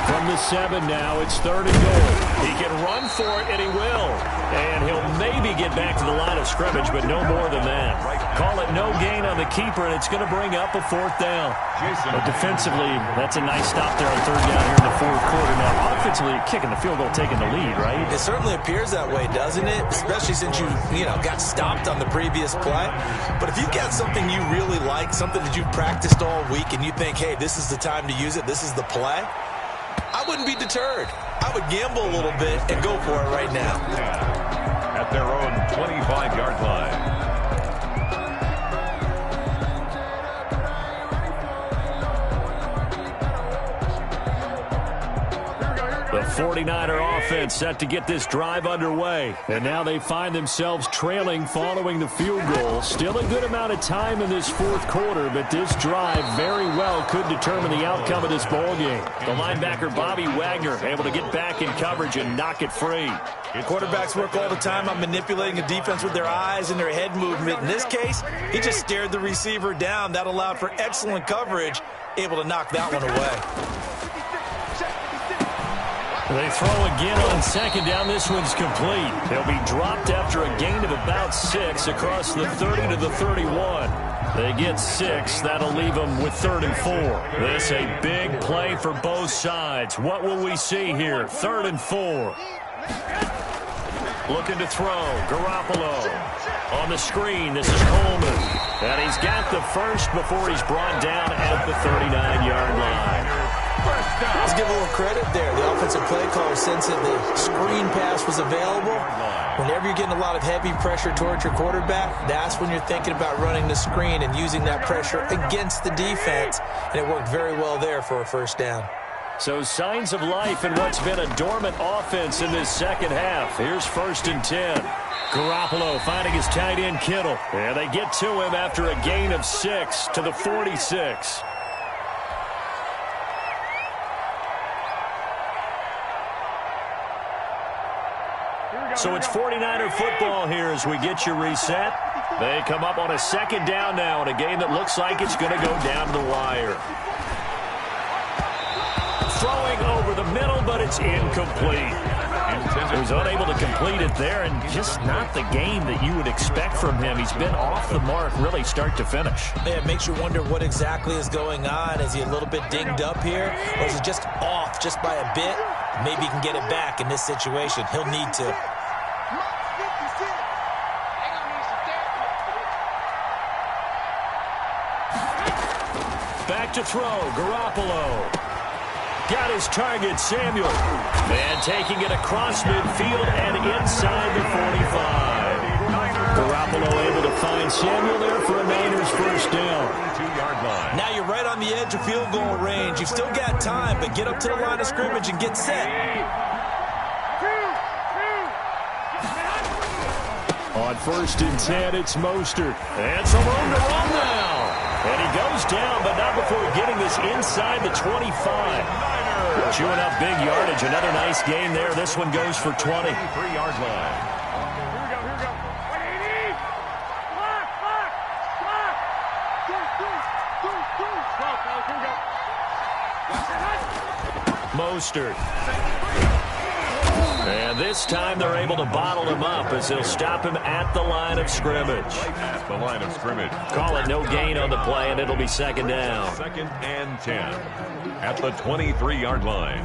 From the 7 now, it's 3rd and goal. He can run for it, and he will. And he'll maybe get back to the line of scrimmage, but no more than that. Call it no gain on the keeper, and it's going to bring up a 4th down. But defensively, that's a nice stop there on 3rd down here in the 4th quarter. Now, offensively, kicking the field goal, taking the lead, right? It certainly appears that way, doesn't it? Especially since you got stopped on the previous play. But if you've got something you really like, something that you've practiced all week, and you think, hey, this is the time to use it, this is the play, I wouldn't be deterred. I would gamble a little bit and go for it right now. At their own 25-yard line. The 49er offense set to get this drive underway. And now they find themselves trailing following the field goal. Still a good amount of time in this 4th quarter, but this drive very well could determine the outcome of this ball game. The linebacker Bobby Wagner able to get back in coverage and knock it free. Quarterbacks work all the time on manipulating a defense with their eyes and their head movement. In this case, he just stared the receiver down. That allowed for excellent coverage, able to knock that one away. They throw again on 2nd down. This one's complete. They'll be dropped after a gain of about 6 across the 30 to the 31. They get 6. That'll leave them with 3rd and 4. This a big play for both sides. What will we see here? 3rd and 4. Looking to throw. Garoppolo. On the screen, this is Coleman. And he's got the 1st before he's brought down at the 39-yard line. Let's give a little credit there. The offensive play caller sensed that the screen pass was available. Whenever you're getting a lot of heavy pressure towards your quarterback, that's when you're thinking about running the screen and using that pressure against the defense. And it worked very well there for a 1st down. So signs of life in what's been a dormant offense in this 2nd half. Here's 1st and 10. Garoppolo finding his tight end Kittle. And they get to him after a gain of 6 to the 46. So it's 49er football here as we get you reset. They come up on a second down now in a game that looks like it's going to go down to the wire. Throwing over the middle, but it's incomplete. He was unable to complete it there, and just not the game that you would expect from him. He's been off the mark really start to finish. Yeah, it makes you wonder what exactly is going on. Is he a little bit dinged up here, or is he just off just by a bit? Maybe he can get it back in this situation. He'll need to. Back to throw, Garoppolo. Got his target, Samuel. And taking it across midfield and inside the 45. Garoppolo able to find Samuel there for a Niners first down. 2-yard line. Now you're right on the edge of field goal range. You've still got time, but get up to the line of scrimmage and get set. On 1st and 10, it's Mostert. And some room to run now. And he goes down, but not before getting this inside the 25. Chewing up big yardage. Another nice game there. This one goes for 20. 3-yard line. Mostert. And this time they're able to bottle him up as they'll stop him at the line of scrimmage. At the line of scrimmage. Call it no gain on the play, and it'll be second down. 2nd and 10 at the 23-yard line.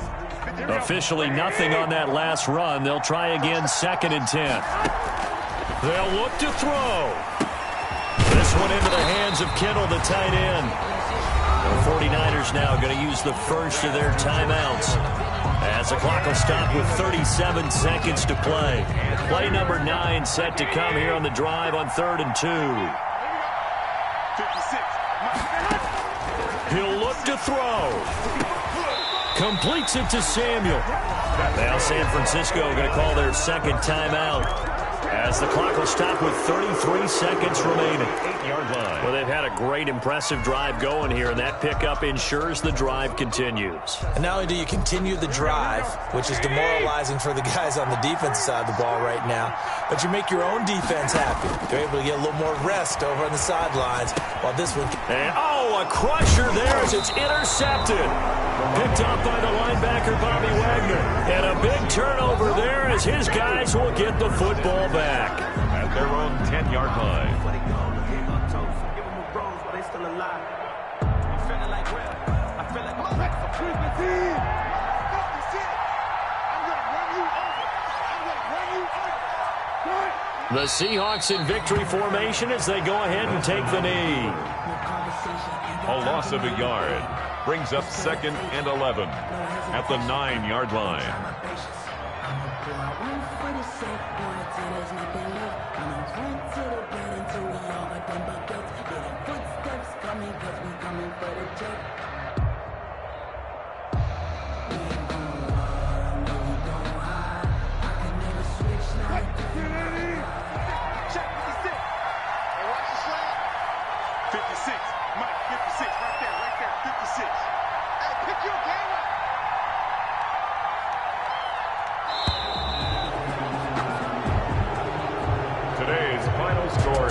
Officially nothing on that last run. They'll try again 2nd and 10. They'll look to throw. This one into the hands of Kittle, the tight end. The 49ers now going to use the first of their timeouts as the clock will stop with 37 seconds to play. Play number 9 set to come here on the drive on 3rd and 2. He'll look to throw. Completes it to Samuel. Now San Francisco going to call their second timeout as the clock will stop with 33 seconds remaining. 8-yard line. Well, they've had a great, impressive drive going here, and that pickup ensures the drive continues. And not only do you continue the drive, which is demoralizing for the guys on the defensive side of the ball right now, but you make your own defense happy. They're able to get a little more rest over on the sidelines while this one... And, a crusher there as it's intercepted. Picked up by the linebacker, Bobby Wagner. And a big turnover there as his guys will get the football back. At their own 10-yard line. The Seahawks in victory formation as they go ahead and take the knee. A loss of a yard brings up 2nd and 11 at the 9-yard line.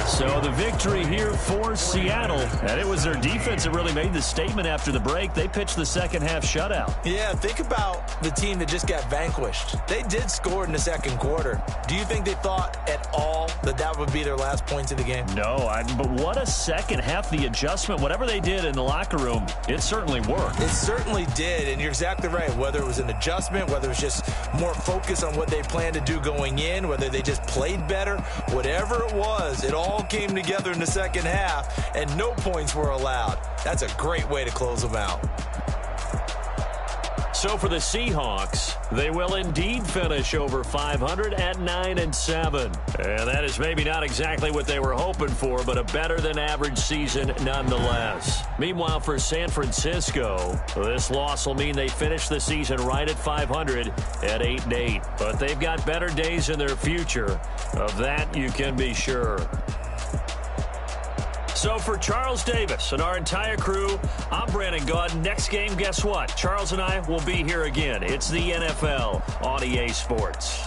So the victory here for Seattle, and it was their defense that really made the statement after the break. They pitched the second half shutout. Yeah, think about the team that just got vanquished. They did score in the second quarter. Do you think they thought at all that that would be their last points of the game? No, but what a second half. The adjustment, whatever they did in the locker room, it certainly worked. It certainly did, and you're exactly right. Whether it was an adjustment, whether it was just more focus on what they planned to do going in, whether they just played better, whatever it was, it all came together in the second half, and no points were allowed. That's a great way to close them out. So for the Seahawks, they will indeed finish over 500 at 9-7. And that is maybe not exactly what they were hoping for, but a better than average season nonetheless. Meanwhile, for San Francisco, this loss will mean they finish the season right at 500 at 8-8. But they've got better days in their future. Of that, you can be sure. So for Charles Davis and our entire crew, I'm Brandon Gaudin. Next game, guess what? Charles and I will be here again. It's the NFL on EA Sports.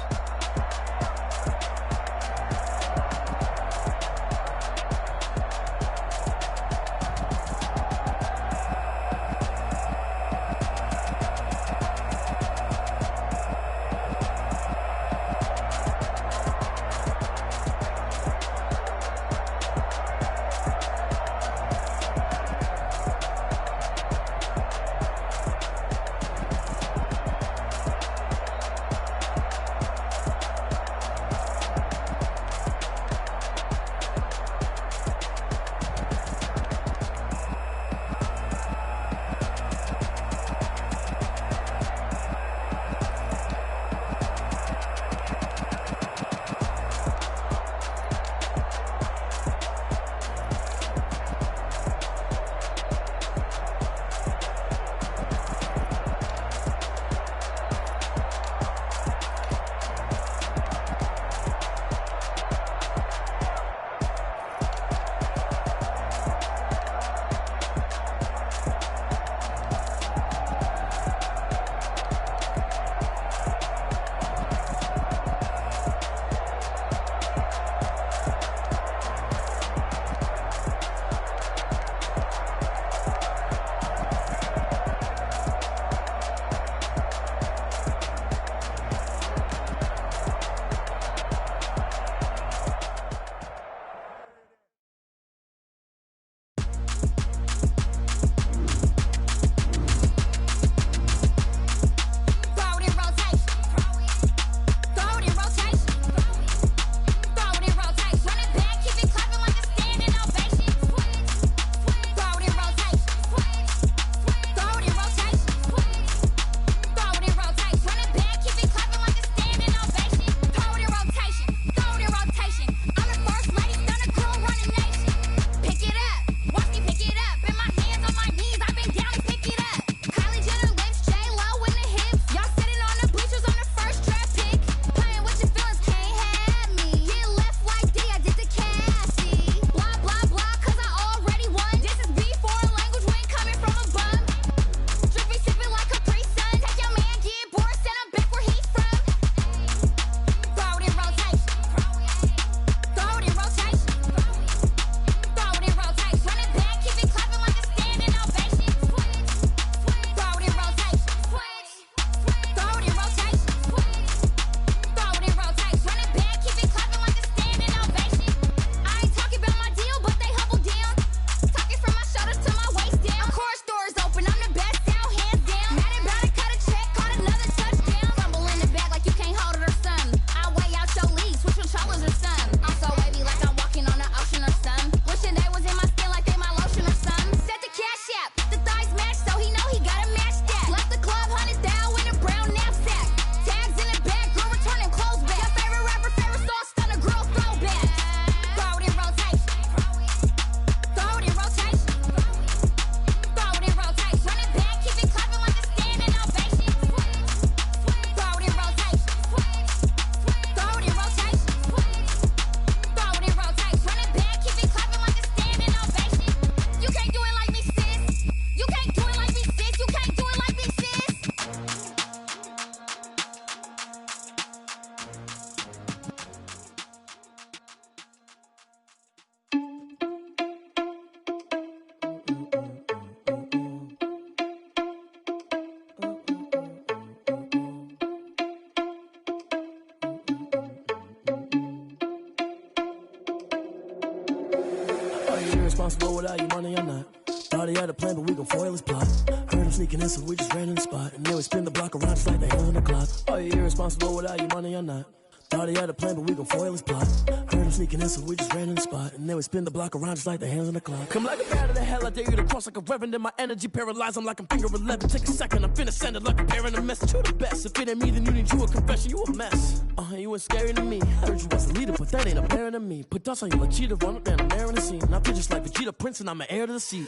irresponsible without your money or not. Thought he had a plan, but we gon' foil his plot. Heard him sneaking in, so we just ran in the spot. And then we spin the block around just like the hands on the clock. Are you irresponsible without your money or not? Thought he had a plan, but we gon' foil his plot. Heard him sneaking in, so we just ran in the spot. And then we spin the block around just like the hands on the clock. Come like a bat of the hell, I dare you to cross like a reverend. And my energy paralyzed, I'm like I'm finger 11. Take a second, I'm finna send it like a bearing a message. You the best, if it ain't me, then you need you a confession. You a mess, you ain't scary to me. Heard you was a leader, but that ain't apparent to me. Put dust on you like cheetah, run up down the air in the scene. Now I just like Vegeta Prince, and I'm an heir to the seat.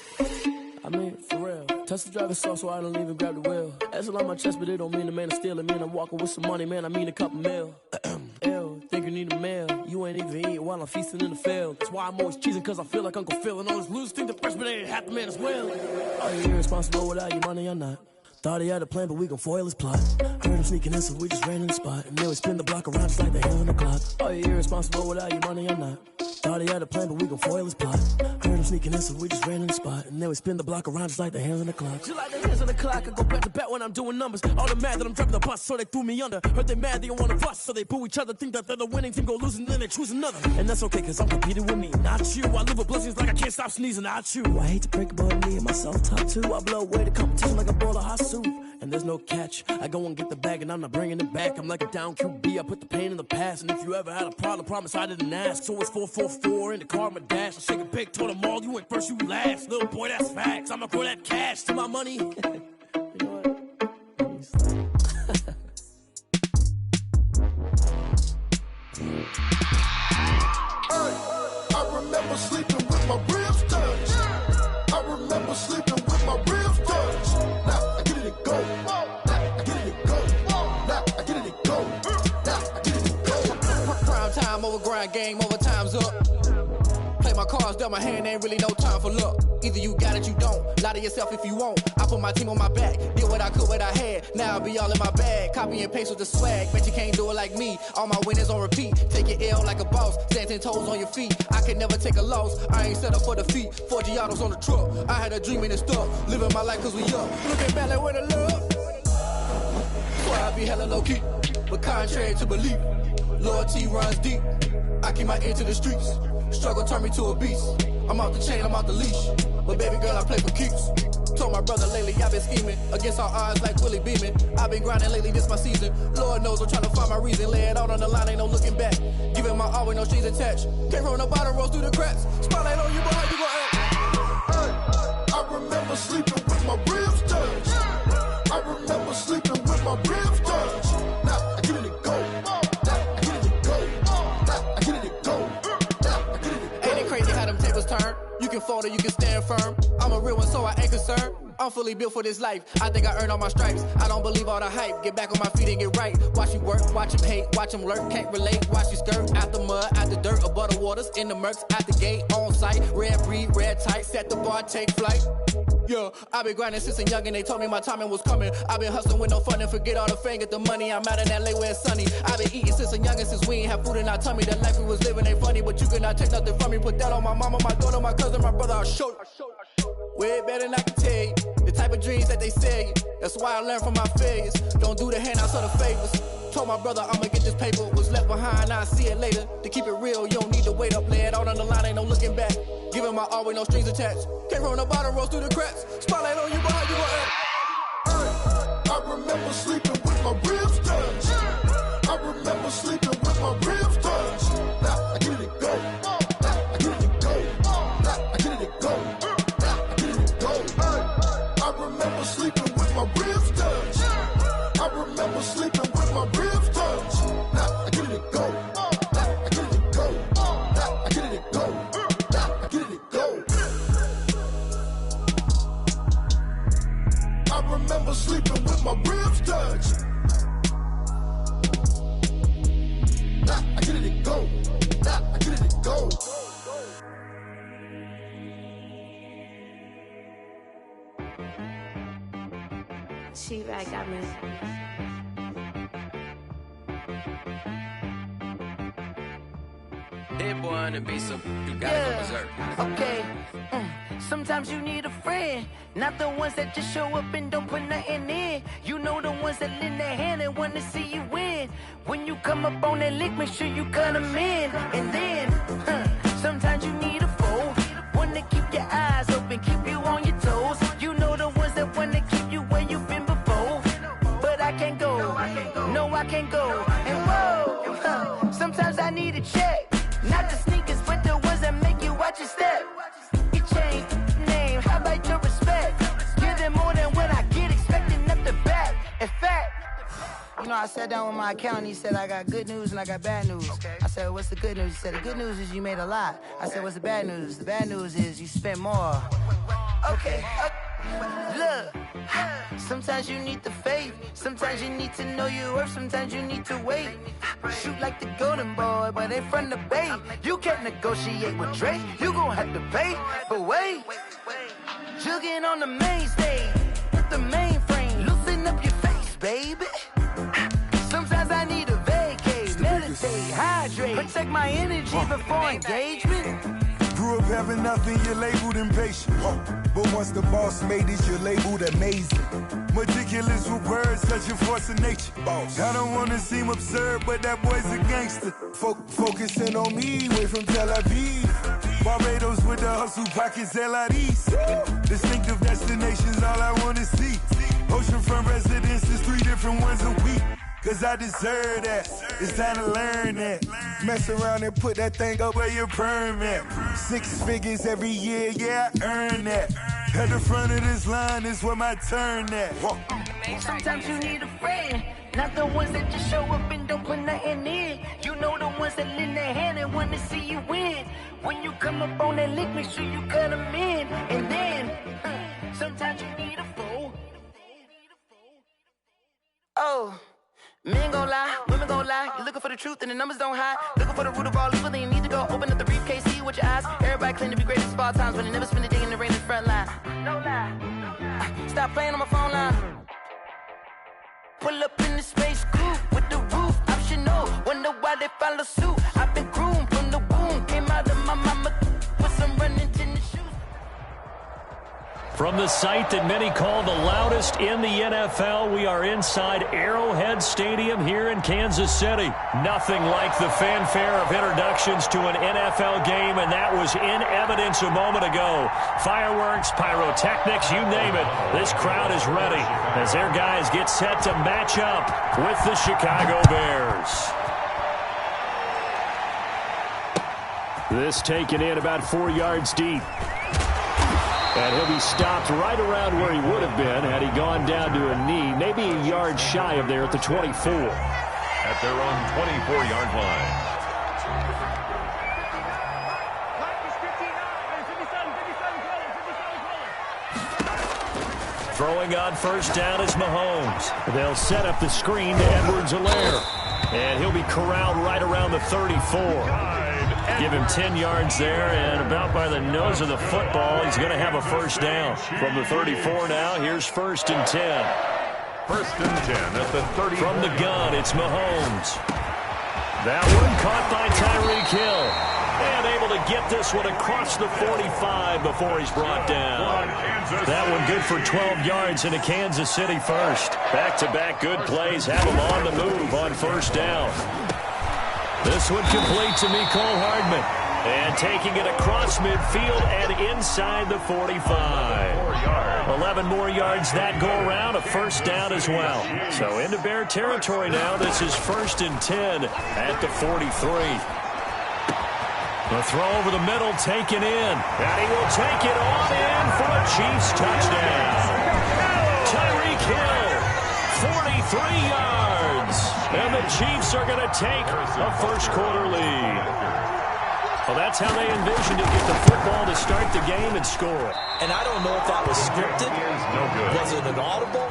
I mean, for real. Touch the driver's sauce so I don't even grab the wheel. That's on my chest, but it don't mean the man is stealing. Man, I'm walking with some money, man, I mean a couple mil. Ew, think you need a meal. You ain't even eating while I'm feasting in the field. That's why I'm always cheesing, cause I feel like Uncle Phil. And all those losers think the freshman ain't half the man as well. Are you irresponsible without your money or not? Thought he had a plan, but we gon' foil his plot. Heard him sneaking in, so we just ran in the spot. And then we spin the block around just like the hands on the clock. Are you irresponsible without your money or not? Thought he had a plan, but we gon' foil his plot. Heard him sneaking in, so we just ran in the spot. And then we spin the block around just like the hands on the clock. Just like the hands on the clock, I go back to back when I'm doing numbers. All the mad that I'm driving the bus, so they threw me under. Heard they mad, they don't wanna bust, so they boo each other. Think that they're the winning team, go losing, then they choose another. And that's okay, cause I'm competing with me, not you. I live with blessings like I can't stop sneezing, not you. I hate to break it, but me and myself top two. I blow away the competition like a bowl of hot soup. And there's no catch, I go and get the bag and I'm not bringing it back. I'm like a down QB, I put the pain in the past. And if you ever had a problem, promise I didn't ask. So it's 444 in the car, my dash. I shake a big, told them all, you went first, you last. Little boy, that's facts, I'ma throw that cash to my money. You know what? I remember sleeping with my ribs touched. I remember sleeping with my ribs touched. Now I get it and go. Now I get it and go. Now I get it and go. Now I get it and go. Prime time over grind game, over time's up. Play my cards, dealt my hand, ain't really no time for luck. Either you got it, you don't. Lie to yourself if you won't. I put my team on my back, did what I could, what I had. Now I'll be all in my bag, copy and paste with the swag. Bet you can't do it like me. All my winners on repeat. Take your L like a boss, stand 10 toes on your feet. I can never take a loss. I ain't set up for defeat. 4 Giottos on the truck. I had a dream and it stuck. Living my life cause we up. Looking back like where the love. So I be hella low key, but contrary to belief, loyalty runs deep. I keep my ear to the streets. Struggle turned me to a beast. I'm out the chain, I'm out the leash. But baby girl, I play for keeps. Told my brother lately, I've been scheming. Against all odds like Willie Beeman. I've been grinding lately, this my season. Lord knows I'm trying to find my reason. Lay it out on the line, ain't no looking back. Giving my all with no strings attached. Came from the bottom, rose through the cracks. Spotlight on you, boy, how you gon' act? I remember sleeping with my ribs touched. I remember sleeping with my ribs touched. Now I get it and go. Now I get it and go. Now I get it and go. Now I get it and go. Ain't it crazy how them tables turn? You can fold or you can stand firm. I'm a real one, so I ain't concerned. I'm fully built for this life. I think I earned all my stripes. I don't believe all the hype. Get back on my feet and get right. Watch you work, watch him hate, watch him lurk. Can't relate, watch you skirt. Out the mud, out the dirt, above the waters, in the murks, out the gate, on site. Red breed, red tight, set the bar, take flight. Yeah, I been grinding since a young and they told me my timing was coming. I been hustling with no fun and forget all the fame, get the money. I'm out in LA where it's sunny. I been eating since a young and since we ain't have food in our tummy. The life we was living ain't funny, but you cannot take nothing from me. Put that on my mama, my daughter, my cousin, my brother, I'll show you. Way better than I can tell you. The type of dreams that they sell you. That's why I learned from my failures. Don't do the handouts or the favors. Told my brother I'ma get this paper. Was left behind, I'll see it later. To keep it real, you don't need to wait up. Lay it out on the line, ain't no looking back. Giving my all with no strings attached. Came from the bottom, rose through the cracks. Spotlight on you, boy, how you gon' act? I remember sleeping with my ribs touched. I remember sleeping with my ribs touched. Now I get it and go. Now I get it and go. Now I get it and go. Now I get it and go. I remember sleeping with my ribs touched. I remember sleeping with my ribs touched. Now I get it and go. Now I get it and go. Now I get it and go. Now I get it and go. I remember sleeping with my ribs touched. Now I get it and go. Now I get it and go. She-Rag got me. That boy on the beat, so you gotta go berserk. Okay. Sometimes you need a friend, not the ones that just show up and don't put nothing in. You know the ones that lend their hand and want to see you win. When you come up on that lick, make sure you cut them in. And then, sometimes you need a foe, one to keep check. Not the sneakers, but the ones that make you watch your step. You change name, how about your respect? Give them more than what I get, expecting nothing back. In fact, you know, I sat down with my accountant. He said, I got good news and I got bad news. I said, what's the good news? He said, the good news is you made a lot. I said, what's the bad news? The bad news is you spent more. Okay. Look, sometimes you need the faith. Sometimes you need to know your worth. Sometimes you need to wait. Shoot like the golden boy, but they from the bay. You can't negotiate with Drake. You gon' have to pay. But wait, jugging on the main stage with the mainframe. Loosen up your face, baby. Sometimes I need a vacate, meditate, hydrate, protect my energy before engagement. Grew up having nothing, you're labeled impatient. But once the boss made it, you're labeled amazing. Meticulous with words, such a force of nature. I don't want to seem absurd, but that boy's a gangster. Focusing on me, way from Tel Aviv. Barbados with the hustle, pockets LIDs. Distinctive destinations, all I want to see. Oceanfront residences, 3 different ones a week. Cause I deserve that, it's time to learn that. Mess around and put that thing up where your permit. 6 figures every year, yeah, I earn that. At the front of this line is where my turn at. Sometimes you need a friend, not the ones that just show up and don't put nothing in. You know the ones that lend their hand and want to see you win. When you come up on that lick, make sure you cut them in. And then, sometimes you need a fool. Oh. Men gon' lie, women gon' lie. You're looking for the truth and the numbers don't hide. Looking for the root of all evil, then you need to go open up the briefcase, see with your eyes. Everybody claim to be great at small times, but they never spend a day in the rain in the front line. No lie. Stop playing on my phone line. Pull up in the space coupe with the roof optional. Wonder why they follow suit. I've been groomed from the womb, came out of my mama with some running tennis shoes. From the site that many call the loudest in the NFL, we are inside Arrowhead Stadium here in Kansas City. Nothing like the fanfare of introductions to an NFL game, and that was in evidence a moment ago. Fireworks, pyrotechnics, you name it. This crowd is ready as their guys get set to match up with the Chicago Bears. This taken in about 4 yards deep. And he'll be stopped right around where he would have been had he gone down to a knee, maybe a yard shy of there at the 24. At their own 24-yard line. Throwing on first down is Mahomes. They'll set up the screen to Edwards-Helaire. And he'll be corralled right around the 34. Give him 10 yards there, and about by the nose of the football, he's going to have a first down. From the 34 now, here's 1st and 10. 1st and 10 at the 30. From the gun, it's Mahomes. That one caught by Tyreek Hill. And able to get this one across the 45 before he's brought down. That one good for 12 yards into Kansas City first. Back-to-back good plays have him on the move on first down. This one complete to Mecole Hardman. And taking it across midfield and inside the 45. 11 more yards that go around, a first down as well. So into Bear territory now. This is 1st and 10 at the 43. The throw over the middle taken in. And he will take it on in for a Chiefs touchdown. Tyreek Hill, 43 yards. And the Chiefs are going to take a first-quarter lead. Well, that's how they envisioned to get the football to start the game and score. And I don't know if that was scripted. Was it an audible?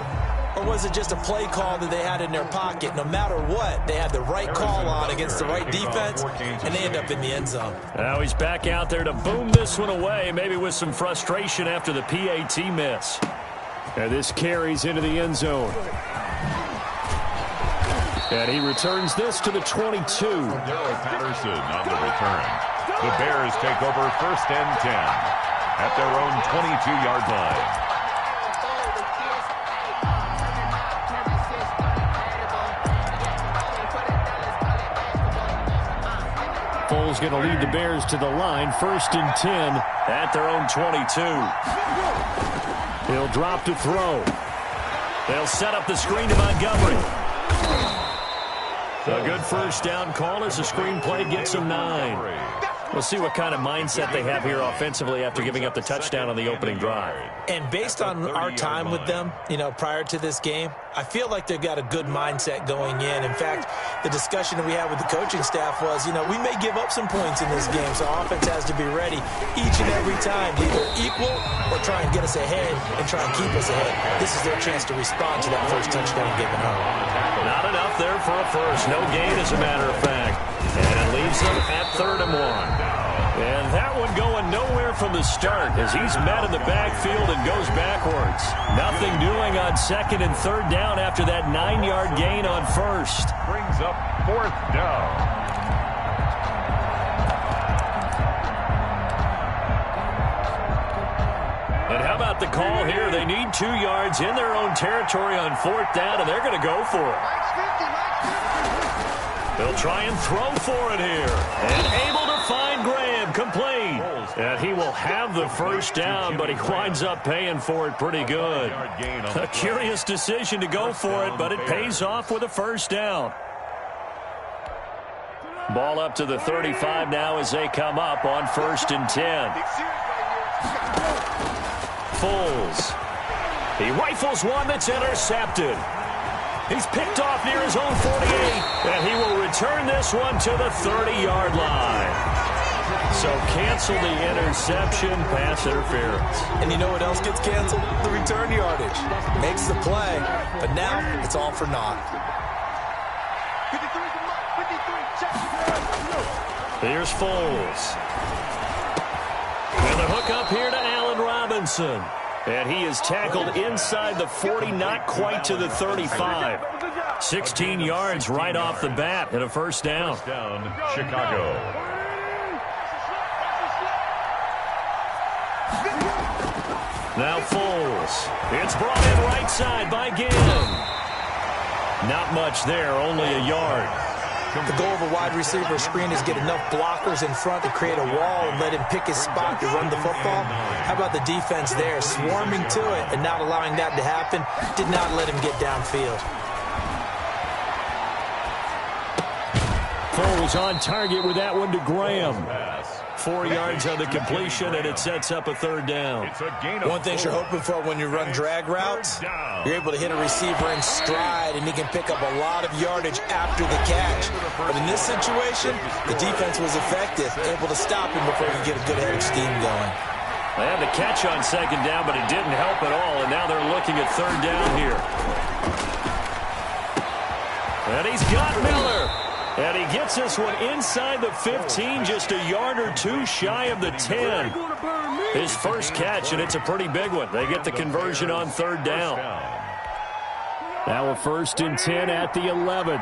Or was it just a play call that they had in their pocket? No matter what, they had the right call on against the right defense, and they end up in the end zone. Now he's back out there to boom this one away, maybe with some frustration after the PAT miss. And this carries into the end zone. And he returns this to the 22. Daryl Patterson on the return. The Bears take over 1st and 10 at their own 22-yard line. Foles going to lead the Bears to the line. 1st and 10 at their own 22. He'll drop to throw. They'll set up the screen to Montgomery. A good first down call as the screenplay gets them 9. We'll see what kind of mindset they have here offensively after giving up the touchdown on the opening drive. And based on our time with them, prior to this game, I feel like they've got a good mindset going in. In fact, the discussion that we had with the coaching staff was, we may give up some points in this game, so offense has to be ready each and every time to either equal or try and get us ahead and try and keep us ahead. This is their chance to respond to that first touchdown given up. Not enough there for a first. No gain, as a matter of fact. And it leaves them at 3rd and 1. And that one going nowhere from the start as he's met in the backfield and goes backwards. Nothing doing on 2nd and 3rd down after that 9-yard gain on 1st. Brings up 4th down. And how about the call here? They need 2 yards in their own territory on 4th down, and they're going to go for it. They'll try and throw for it here. And able to find Graham, complete. And he will have the first down, but he winds up paying for it pretty good. A curious decision to go for it, but it pays off with a first down. Ball up to the 35 now as they come up on 1st and 10. Foles. He rifles one that's intercepted. He's picked off near his own 48, and he will return this one to the 30-yard line. So cancel the interception, pass interference. And you know what else gets canceled? The return yardage. Makes the play, but now it's all for naught. Here's Foles. And the hook up here to Allen Robinson. And he is tackled inside the 40, not quite to the 35. 16 yards right off the bat and a first down. First down, Chicago. Now Foles. It's brought in right side by Gannon. Not much there, only a yard. The goal of a wide receiver screen is get enough blockers in front to create a wall and let him pick his spot to run the football. How about the defense there, swarming to it and not allowing that to happen? Did not let him get downfield. Foles on target with that one to Graham. 4 yards on the completion, and it sets up a 3rd down. One thing you're hoping for when you run drag routes, you're able to hit a receiver in stride, and he can pick up a lot of yardage after the catch. But in this situation, the defense was effective, able to stop him before he could get a good head of steam going. They had the catch on 2nd down, but it didn't help at all, and now they're looking at 3rd down here. And he's got Miller. And he gets this one inside the 15, just a yard or 2 shy of the 10. His first catch, and it's a pretty big one. They get the conversion on 3rd down. Now a 1st and 10 at the 11.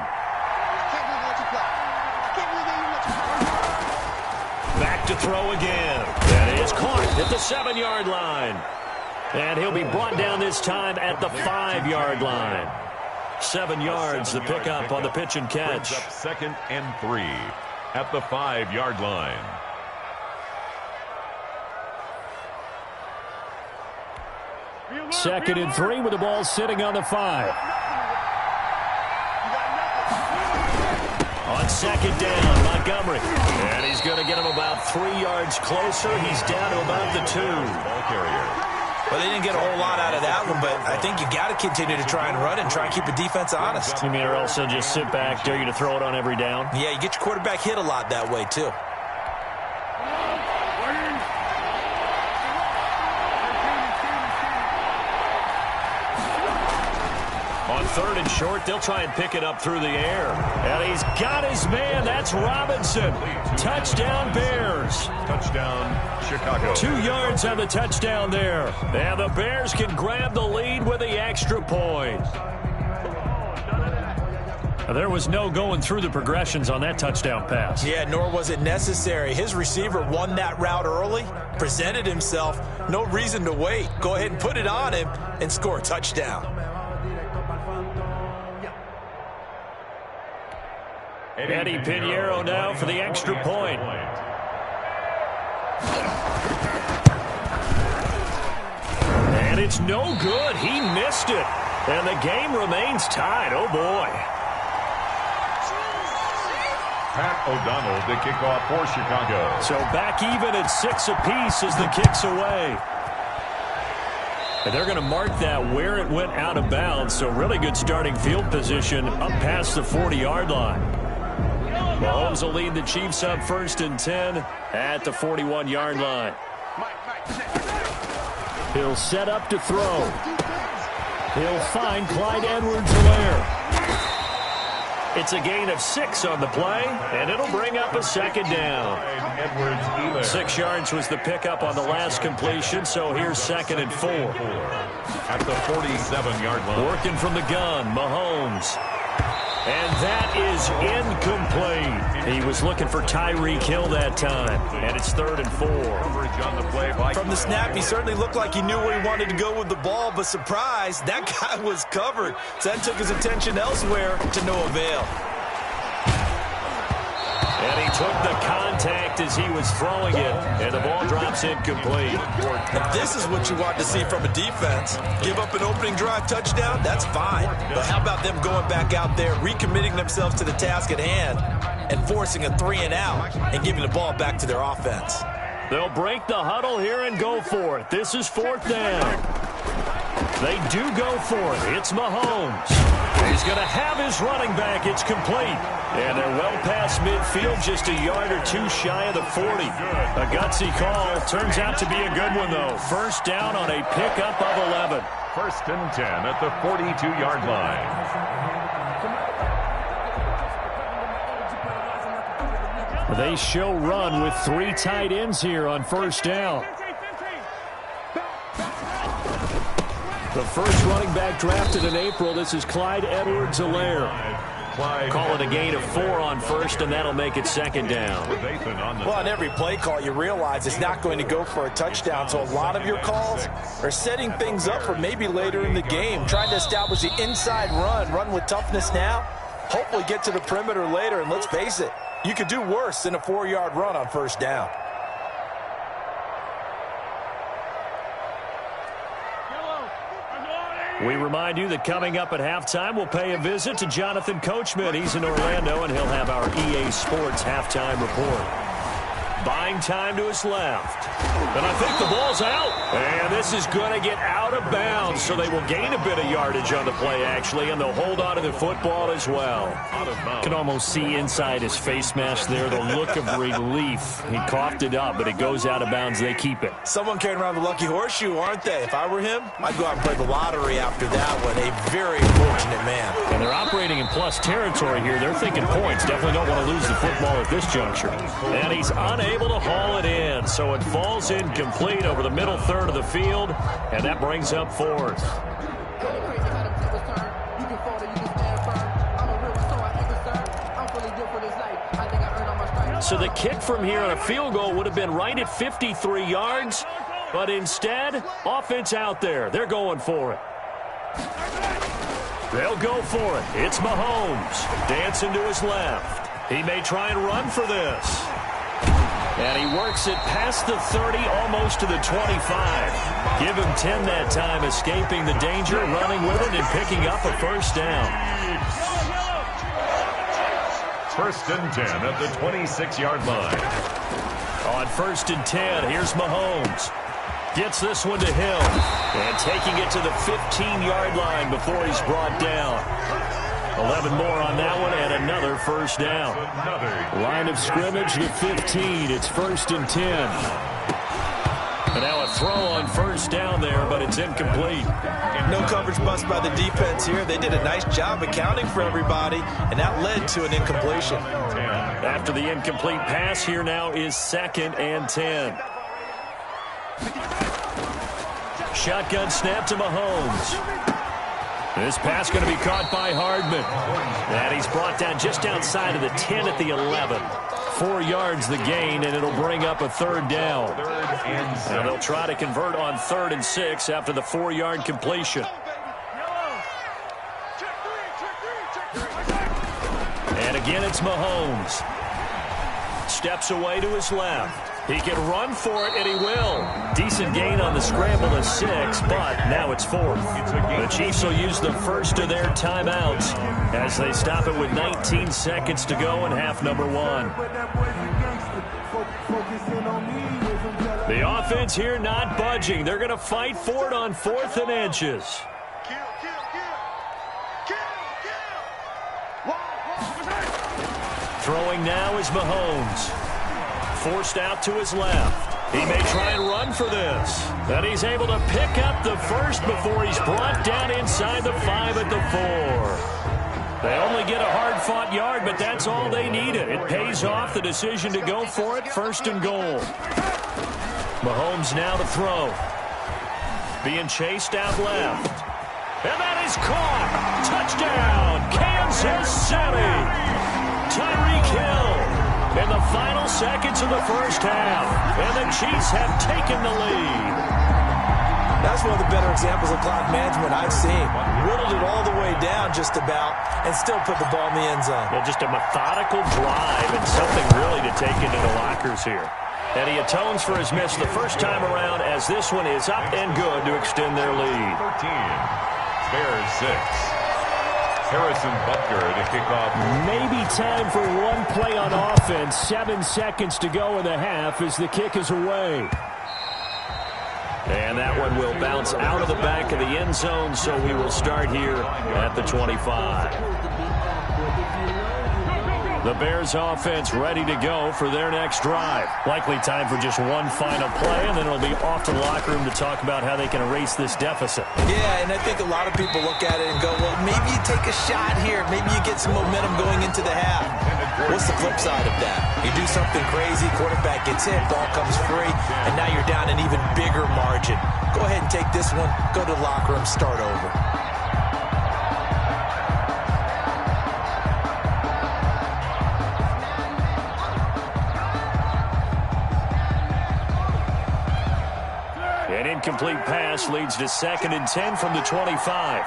Back to throw again. And it's caught at the 7-yard line. And he'll be brought down this time at the 5-yard line. 7 yards, the pickup on the pitch and catch. 2nd and 3 at the 5-yard line. Second and 3 with the ball sitting on the 5. On 2nd down, Montgomery. And he's going to get him about 3 yards closer. He's down to about the 2. Ball carrier. Well, they didn't get a whole lot out of that one, but I think you got to continue to try and run and try and keep the defense honest. You mean, or else they'll just sit back, dare you to throw it on every down? Yeah, you get your quarterback hit a lot that way, too. On 3rd and short, they'll try and pick it up through the air. And he's got his man. That's Robinson. Touchdown, Bears. Touchdown, Chicago. 2 yards on the touchdown there. And the Bears can grab the lead with the extra point. There was no going through the progressions on that touchdown pass. Yeah, nor was it necessary. His receiver won that route early, presented himself. No reason to wait. Go ahead and put it on him and score a touchdown. Eddie Pinheiro now for the extra point. And it's no good. He missed it. And the game remains tied. Oh, boy. Pat O'Donnell to kick off for Chicago. So back even at 6 apiece as the kick's away. And they're going to mark that where it went out of bounds. So really good starting field position up past the 40-yard line. Mahomes will lead the Chiefs up 1st and 10 at the 41-yard line. He'll set up to throw. He'll find Clyde Edwards-Helaire. It's a gain of 6 on the play, and it'll bring up a 2nd down. 6 yards was the pickup on the last completion, so here's 2nd and 4. At the 47-yard line. Working from the gun, Mahomes. And that is incomplete. He was looking for Tyreek Hill that time, and it's 3rd and 4. On the play by From the snap, he certainly looked like he knew where he wanted to go with the ball, but surprise, that guy was covered. So that took his attention elsewhere to no avail. And he took the contact as he was throwing it, and the ball drops incomplete. And this is what you want to see from a defense. Give up an opening drive touchdown, that's fine. But how about them going back out there, recommitting themselves to the task at hand, and forcing a 3-and-out and giving the ball back to their offense. They'll break the huddle here and go for it. This is 4th down. They do go for it. It's Mahomes. He's going to have his running back. It's complete. And they're well past midfield, just a yard or 2 shy of the 40. A gutsy call. Turns out to be a good one, though. 1st down on a pickup of 11. 1st and 10 at the 42-yard line. They show run with 3 tight ends here on 1st down. The first running back drafted in April. This is Clyde Edwards-Helaire. Call it a gain of 4 on 1st, and that'll make it 2nd down. Well, on every play call, you realize it's not going to go for a touchdown, so a lot of your calls are setting things up for maybe later in the game, trying to establish the inside run with toughness now, hopefully get to the perimeter later, and let's face it, you could do worse than a 4-yard run on 1st down. We remind you that coming up at halftime, we'll pay a visit to Jonathan Coachman. He's in Orlando, and he'll have our EA Sports halftime report. Buying time to his left. And I think the ball's out. And this is going to get out of bounds, so they will gain a bit of yardage on the play, actually, and they'll hold on to the football as well. Can almost see inside his face mask there the look of relief. He coughed it up, but it goes out of bounds. They keep it. Someone carrying around the lucky horseshoe, aren't they? If I were him, I'd go out and play the lottery after that one. A very fortunate man. And they're operating in plus territory here. They're thinking points. Definitely don't want to lose the football at this juncture. And he's unable to haul it in, so it falls incomplete over the middle 3rd of the field, and that brings up 4th. So the kick from here on a field goal would have been right at 53 yards, but instead, offense out there. They're going for it. They'll go for it. It's Mahomes dancing to his left. He may try and run for this. And he works it past the 30, almost to the 25. Give him 10 that time, escaping the danger, running with it, and picking up a 1st down. 1st and 10 at the 26-yard line. On 1st and 10, here's Mahomes. Gets this one to Hill. And taking it to the 15-yard line before he's brought down. 11 more on that one, and another 1st down. Line of scrimmage to 15. It's 1st and 10. And now a throw on 1st down there, but it's incomplete. No coverage bust by the defense here. They did a nice job accounting for everybody, and that led to an incompletion. After the incomplete pass, here now is 2nd and 10. Shotgun snap to Mahomes. This pass going to be caught by Hardman. And he's brought down just outside of the 10 at the 11. 4 yards the gain, and it'll bring up a 3rd down. And they'll try to convert on 3rd and 6 after the 4-yard completion. And again, it's Mahomes. Steps away to his left. He can run for it, and he will. Decent gain on the scramble to 6, but now it's 4th. The Chiefs will use the first of their timeouts as they stop it with 19 seconds to go in half number 1. The offense here not budging. They're going to fight for it on 4th and inches. Throwing now is Mahomes. Forced out to his left. He may try and run for this. And he's able to pick up the first before he's brought down inside the 5 at the 4. They only get a hard-fought yard, but that's all they needed. It pays off the decision to go for it, 1st and goal. Mahomes now to throw. Being chased out left. And that is caught. Touchdown, Kansas City. Tyreek Hill in the final seconds of the first half. And the Chiefs have taken the lead. That's one of the better examples of clock management I've seen. Whittled it all the way down just about and still put the ball in the end zone. Yeah, just a methodical drive and something really to take into the lockers here. And he atones for his miss the first time around as this one is up and good to extend their lead. 13. Bears 6. Harrison Butker to kick off. Maybe time for one play on offense. 7 seconds to go in the half as the kick is away. And that one will bounce out of the back of the end zone, so we will start here at the 25. The Bears offense ready to go for their next drive. Likely time for just one final play, and then it'll be off to the locker room to talk about how they can erase this deficit. Yeah, and I think a lot of people look at it and go, well, maybe you take a shot here. Maybe you get some momentum going into the half. What's the flip side of that? You do something crazy, quarterback gets hit, ball comes free, and now you're down an even bigger margin. Go ahead and take this one, go to the locker room, start over. An incomplete pass leads to 2nd and 10 from the 25.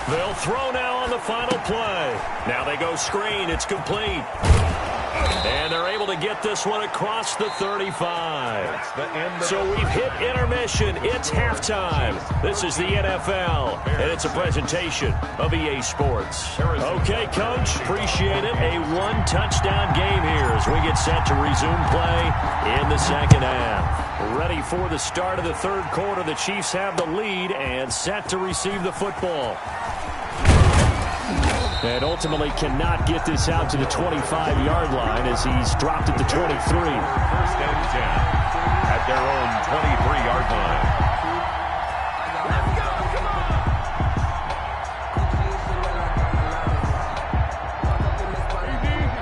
They'll throw now on the final play. Now they go screen. It's complete. And they're able to get this one across the 35. So we've hit intermission. It's halftime. This is the NFL, and it's a presentation of EA Sports. Okay, Coach, appreciate it. A one-touchdown game here as we get set to resume play in the second half. Ready for the start of the third quarter. The Chiefs have the lead and set to receive the football. And ultimately cannot get this out to the 25-yard line as he's dropped at the 23. 1st and 10 at their own 23-yard line.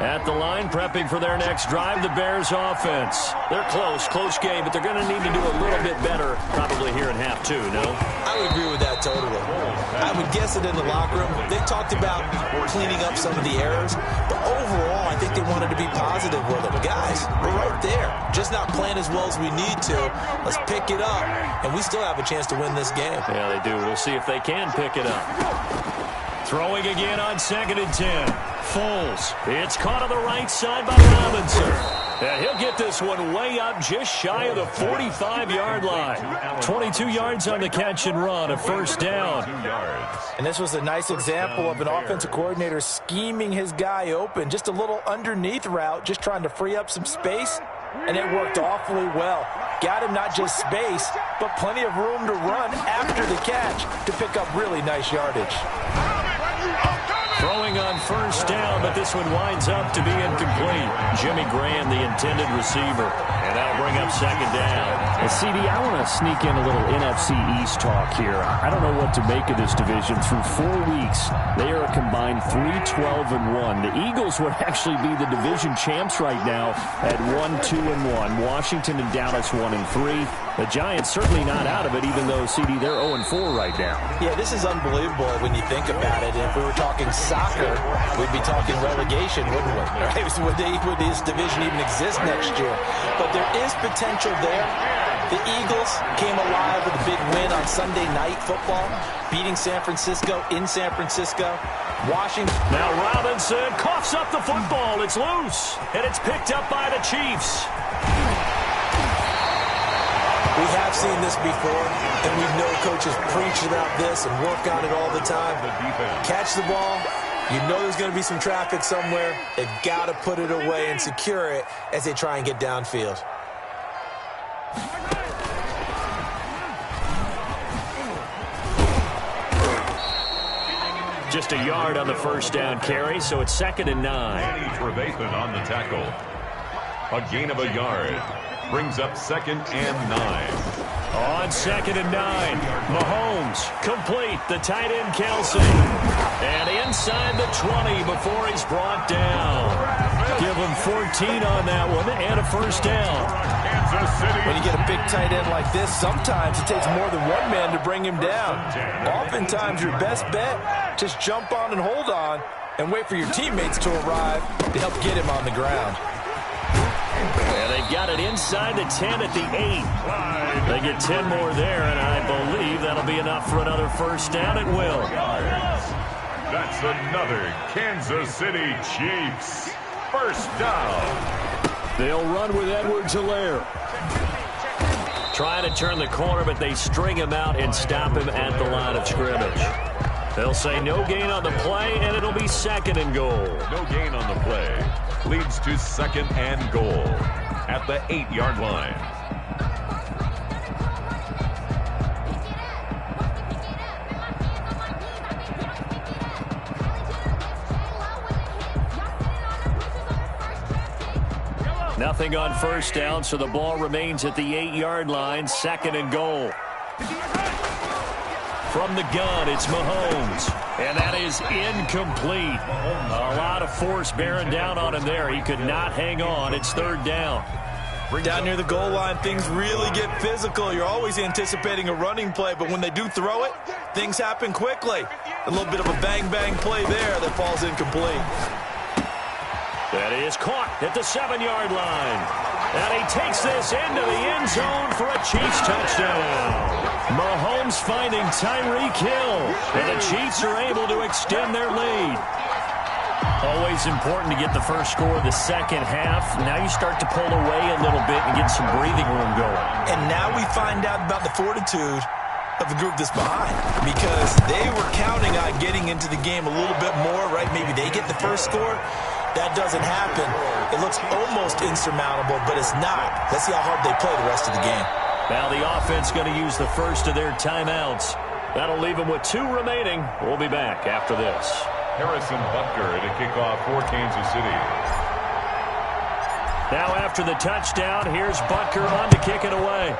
At the line, prepping for their next drive, the Bears offense. They're close game, but they're going to need to do a little bit better probably here in half 2, no? I would agree with that totally. I would guess it in the locker room. They talked about cleaning up some of the errors, but overall, I think they wanted to be positive with them. Guys, we're right there. Just not playing as well as we need to. Let's pick it up, and we still have a chance to win this game. Yeah, they do. We'll see if they can pick it up. Throwing again on 2nd and 10. Foles. It's caught on the right side by Robinson. And he'll get this one way up just shy of the 45-yard line. 22 yards on the catch and run, a 1st down. And this was a nice example of an offensive coordinator scheming his guy open. Just a little underneath route, just trying to free up some space. And it worked awfully well. Got him not just space, but plenty of room to run after the catch to pick up really nice yardage. Throwing on 1st down, but this one winds up to be incomplete. Jimmy Graham, the intended receiver. And that'll bring up 2nd down. CD, I want to sneak in a little NFC East talk here. I don't know what to make of this division. Through 4 weeks, they are a combined 3-12-1. The Eagles would actually be the division champs right now at 1-2-1. Washington and Dallas 1-3. The Giants certainly not out of it, even though, CD, they're 0-4 right now. Yeah, this is unbelievable when you think about it. And if we were talking soccer, we'd be talking relegation, wouldn't we? Right? Would this division even exist next year? But there is potential there. The Eagles came alive with a big win on Sunday Night Football, beating San Francisco in San Francisco. Washington. Now Robinson coughs up the football. It's loose, and it's picked up by the Chiefs. We have seen this before, and we know coaches preach about this and work on it all the time. Catch the ball. You know there's going to be some traffic somewhere. They've got to put it away and secure it as they try and get downfield. Just a yard on the first down carry, so it's 2nd and 9. Danny Trevathan on the tackle. A gain of a yard. Brings up 2nd and 9. On 2nd and 9, Mahomes complete. The tight end Kelsey. And inside the 20 before he's brought down. Give him 14 on that one and a first down. When you get a big tight end like this, sometimes it takes more than one man to bring him down. Oftentimes your best bet, just jump on and hold on and wait for your teammates to arrive to help get him on the ground. And they've got it inside the 10 at the 8. They get 10 more there, and I believe that'll be enough for another first down. It will. That's another Kansas City Chiefs first down. They'll run with Edwards-Helaire. Trying to turn the corner, but they string him out and stop him at the line of scrimmage. They'll say no gain on the play, and it'll be 2nd and goal. No gain on the play. Leads to 2nd and goal at the 8-yard line. Nothing on first down, so the ball remains at the 8-yard line. 2nd and goal. From the gun, it's Mahomes. And that is incomplete. A lot of force bearing down on him there. He could not hang on. It's 3rd down. We're down near the goal line. Things really get physical. You're always anticipating a running play, but when they do throw it, things happen quickly. A little bit of a bang-bang play there that falls incomplete. That is caught at the 7-yard line. And he takes this into the end zone for a Chiefs touchdown. Mahomes finding Tyreek Hill. And the Chiefs are able to extend their lead. Always important to get the first score of the second half. Now you start to pull away a little bit and get some breathing room going. And now we find out about the fortitude of the group that's behind, because they were counting on getting into the game a little bit more, right? Maybe they get the first score. That doesn't happen. It looks almost insurmountable, but it's not. Let's see how hard they play the rest of the game. Now the offense going to use the first of their timeouts. That'll leave them with 2 remaining. We'll be back after this. Harrison Butker to kick off for Kansas City. Now after the touchdown, here's Butker on to kick it away.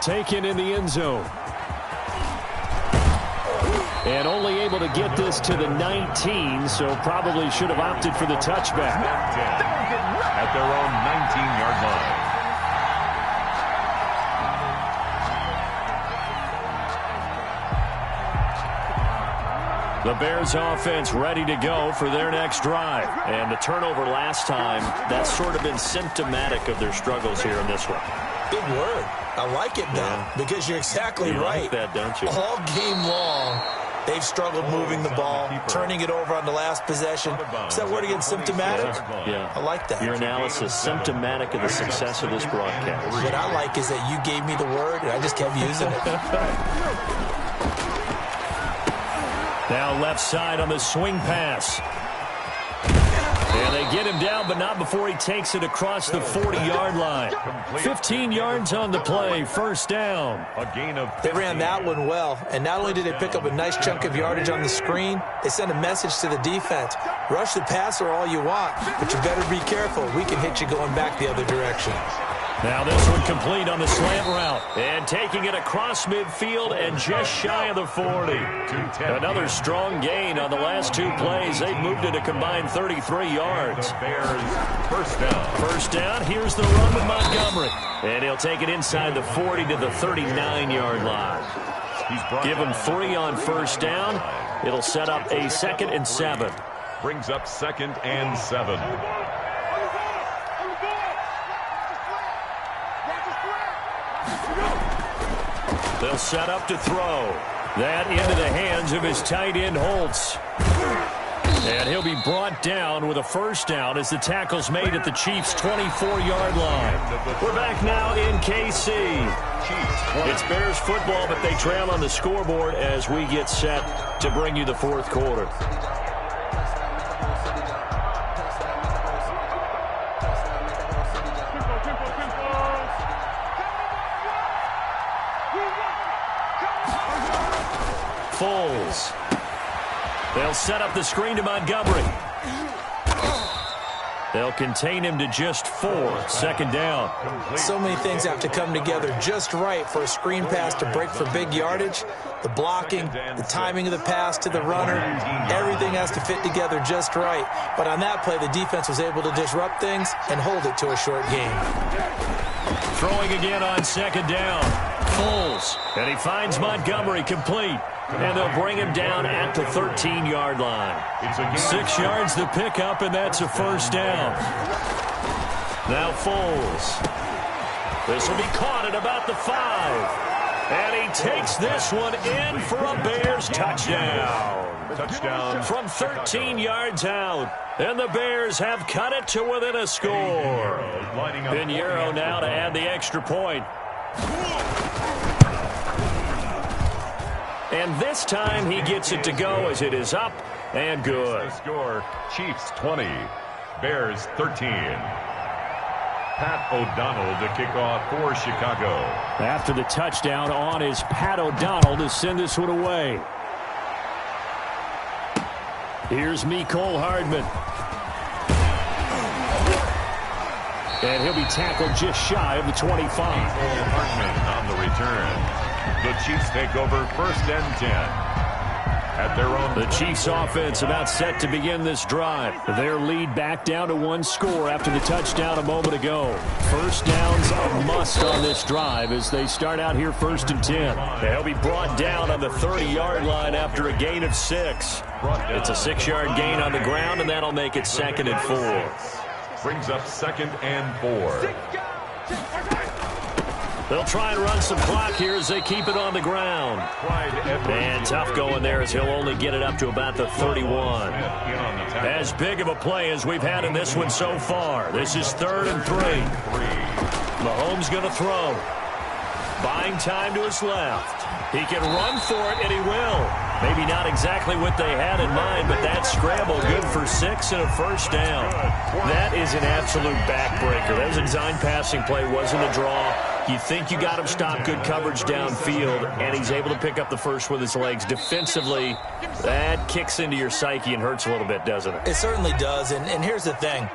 Taken in the end zone. And only able to get this to the 19, so probably should have opted for the touchback. At their own 19-yard line. The Bears offense ready to go for their next drive. And the turnover last time, that's sort of been symptomatic of their struggles here in this one. Big word. I like it now, because you're exactly right. Like that, don't you? All game long, they've struggled moving the ball, turning it over on the last possession. Is that word again, symptomatic? Yeah. I like that. Your analysis, symptomatic of the success of this broadcast. What I like is that you gave me the word, and I just kept using it. Now left side on the swing pass. And they get him down, but not before he takes it across the 40-yard line. 15 yards on the play, first down. A gain of 15. They ran that one well, and not only did they pick up a nice chunk of yardage on the screen, they sent a message to the defense. Rush the passer all you want, but you better be careful. We can hit you going back the other direction. Now this one complete on the slant route. And taking it across midfield and just shy of the 40. Another strong gain on the last 2 plays. They've moved it a combined 33 yards. Bears first down. First down, here's the run with Montgomery. And he'll take it inside the 40 to the 39-yard line. Give him 3 on first down. It'll set up a 2nd and 7. Brings up 2nd and 7. They'll set up to throw. That into the hands of his tight end, Holtz. And he'll be brought down with a first down as the tackle's made at the Chiefs' 24-yard line. We're back now in KC. It's Bears football, but they trail on the scoreboard as we get set to bring you the fourth quarter. Foles. They'll set up the screen to Montgomery. They'll contain him to just 4. Second down. So many things have to come together just right for a screen pass to break for big yardage. The blocking, the timing of the pass to the runner, everything has to fit together just right. But on that play, the defense was able to disrupt things and hold it to a short game. Throwing again on second down. Foles. And he finds Montgomery complete. And they'll bring him down at the 13-yard line. 6 yards to pick up, and that's a first down. Now Foles. This will be caught at about the 5. And he takes this one in for a Bears touchdown. Touchdown. From 13 yards out. And the Bears have cut it to within a score. Pinheiro now to add the extra point. And this time he gets it to go as it is up and good. The score, Chiefs 20, Bears 13. Pat O'Donnell to kick off for Chicago. After the touchdown on is Pat O'Donnell to send this one away. Here's Mecole Hardman. And he'll be tackled just shy of the 25. Mecole Hardman on the return. The Chiefs take over first and 10 at their own. The Chiefs offense about set to begin this drive. Their lead back down to 1 score after the touchdown a moment ago. First down's a must on this drive as they start out here first and 10. They'll be brought down on the 30-yard line after a gain of 6. It's a 6-yard gain on the ground, and that'll make it second and 4. Brings up second and 4. They'll try and run some clock here as they keep it on the ground. And tough going there as he'll only get it up to about the 31. As big of a play as we've had in this one so far. This is 3rd and 3. Mahomes going to throw. Buying time to his left. He can run for it, and he will. Maybe not exactly what they had in mind, but that scramble good for 6 and a first down. That is an absolute backbreaker. That was a design passing play, wasn't a draw. You think you got him stopped, good coverage downfield, and he's able to pick up the first with his legs. Defensively, that kicks into your psyche and hurts a little bit, doesn't it? It certainly does, and here's the thing.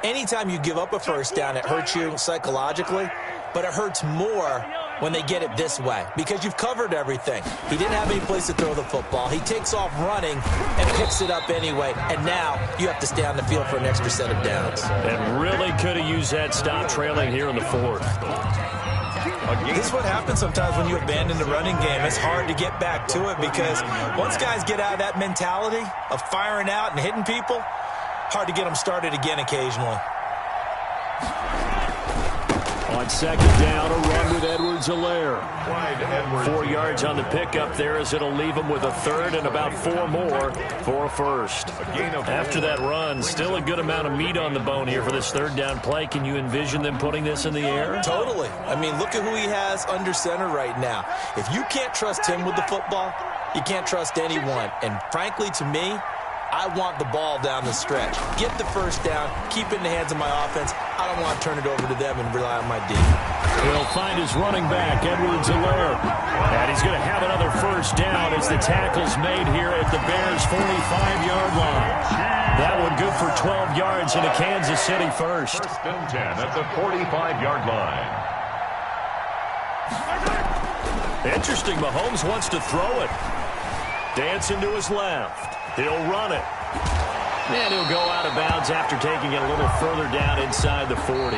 Anytime you give up a first down, it hurts you psychologically, but it hurts more when they get it this way because you've covered everything. He didn't have any place to throw the football. He takes off running and picks it up anyway, and now you have to stay on the field for an extra set of downs. And really could have used that stop trailing here in the 4th. This is what happens sometimes when you abandon the running game. It's hard to get back to it because once guys get out of that mentality of firing out and hitting people, hard to get them started again occasionally. On second down, a run with Edwards-Helaire. 4 yards on the pickup there as it'll leave him with a 3rd and about 4 more for a first. After that run, still a good amount of meat on the bone here for this 3rd down play. Can you envision them putting this in the air? Totally. I mean, look at who he has under center right now. If you can't trust him with the football, you can't trust anyone. And frankly, to me, I want the ball down the stretch. Get the first down, keep it in the hands of my offense. I don't want to turn it over to them and rely on my D. He'll find his running back, Edwards-Helaire. And he's going to have another first down as the tackle's made here at the Bears' 45-yard line. That one good for 12 yards into Kansas City first. First and 10 at the 45-yard line. Interesting, Mahomes wants to throw it. Dancing to his left. He'll run it. And he'll go out of bounds after taking it a little further down inside the 40.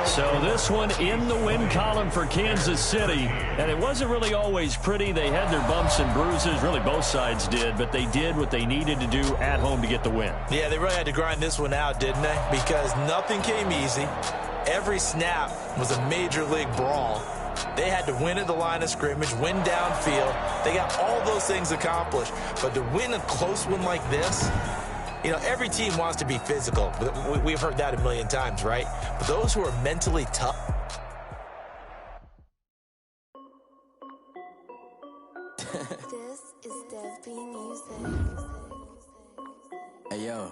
So this one in the win column for Kansas City. And it wasn't really always pretty. They had their bumps and bruises. Really, both sides did. But they did what they needed to do at home to get the win. Yeah, they really had to grind this one out, didn't they? Because nothing came easy. Every snap was a major league brawl. They had to win at the line of scrimmage, win downfield. They got all those things accomplished. But to win a close one like this, you know, every team wants to be physical. We've heard that a million times, right? But those who are mentally tough. This is Dev B Music. Hey, yo.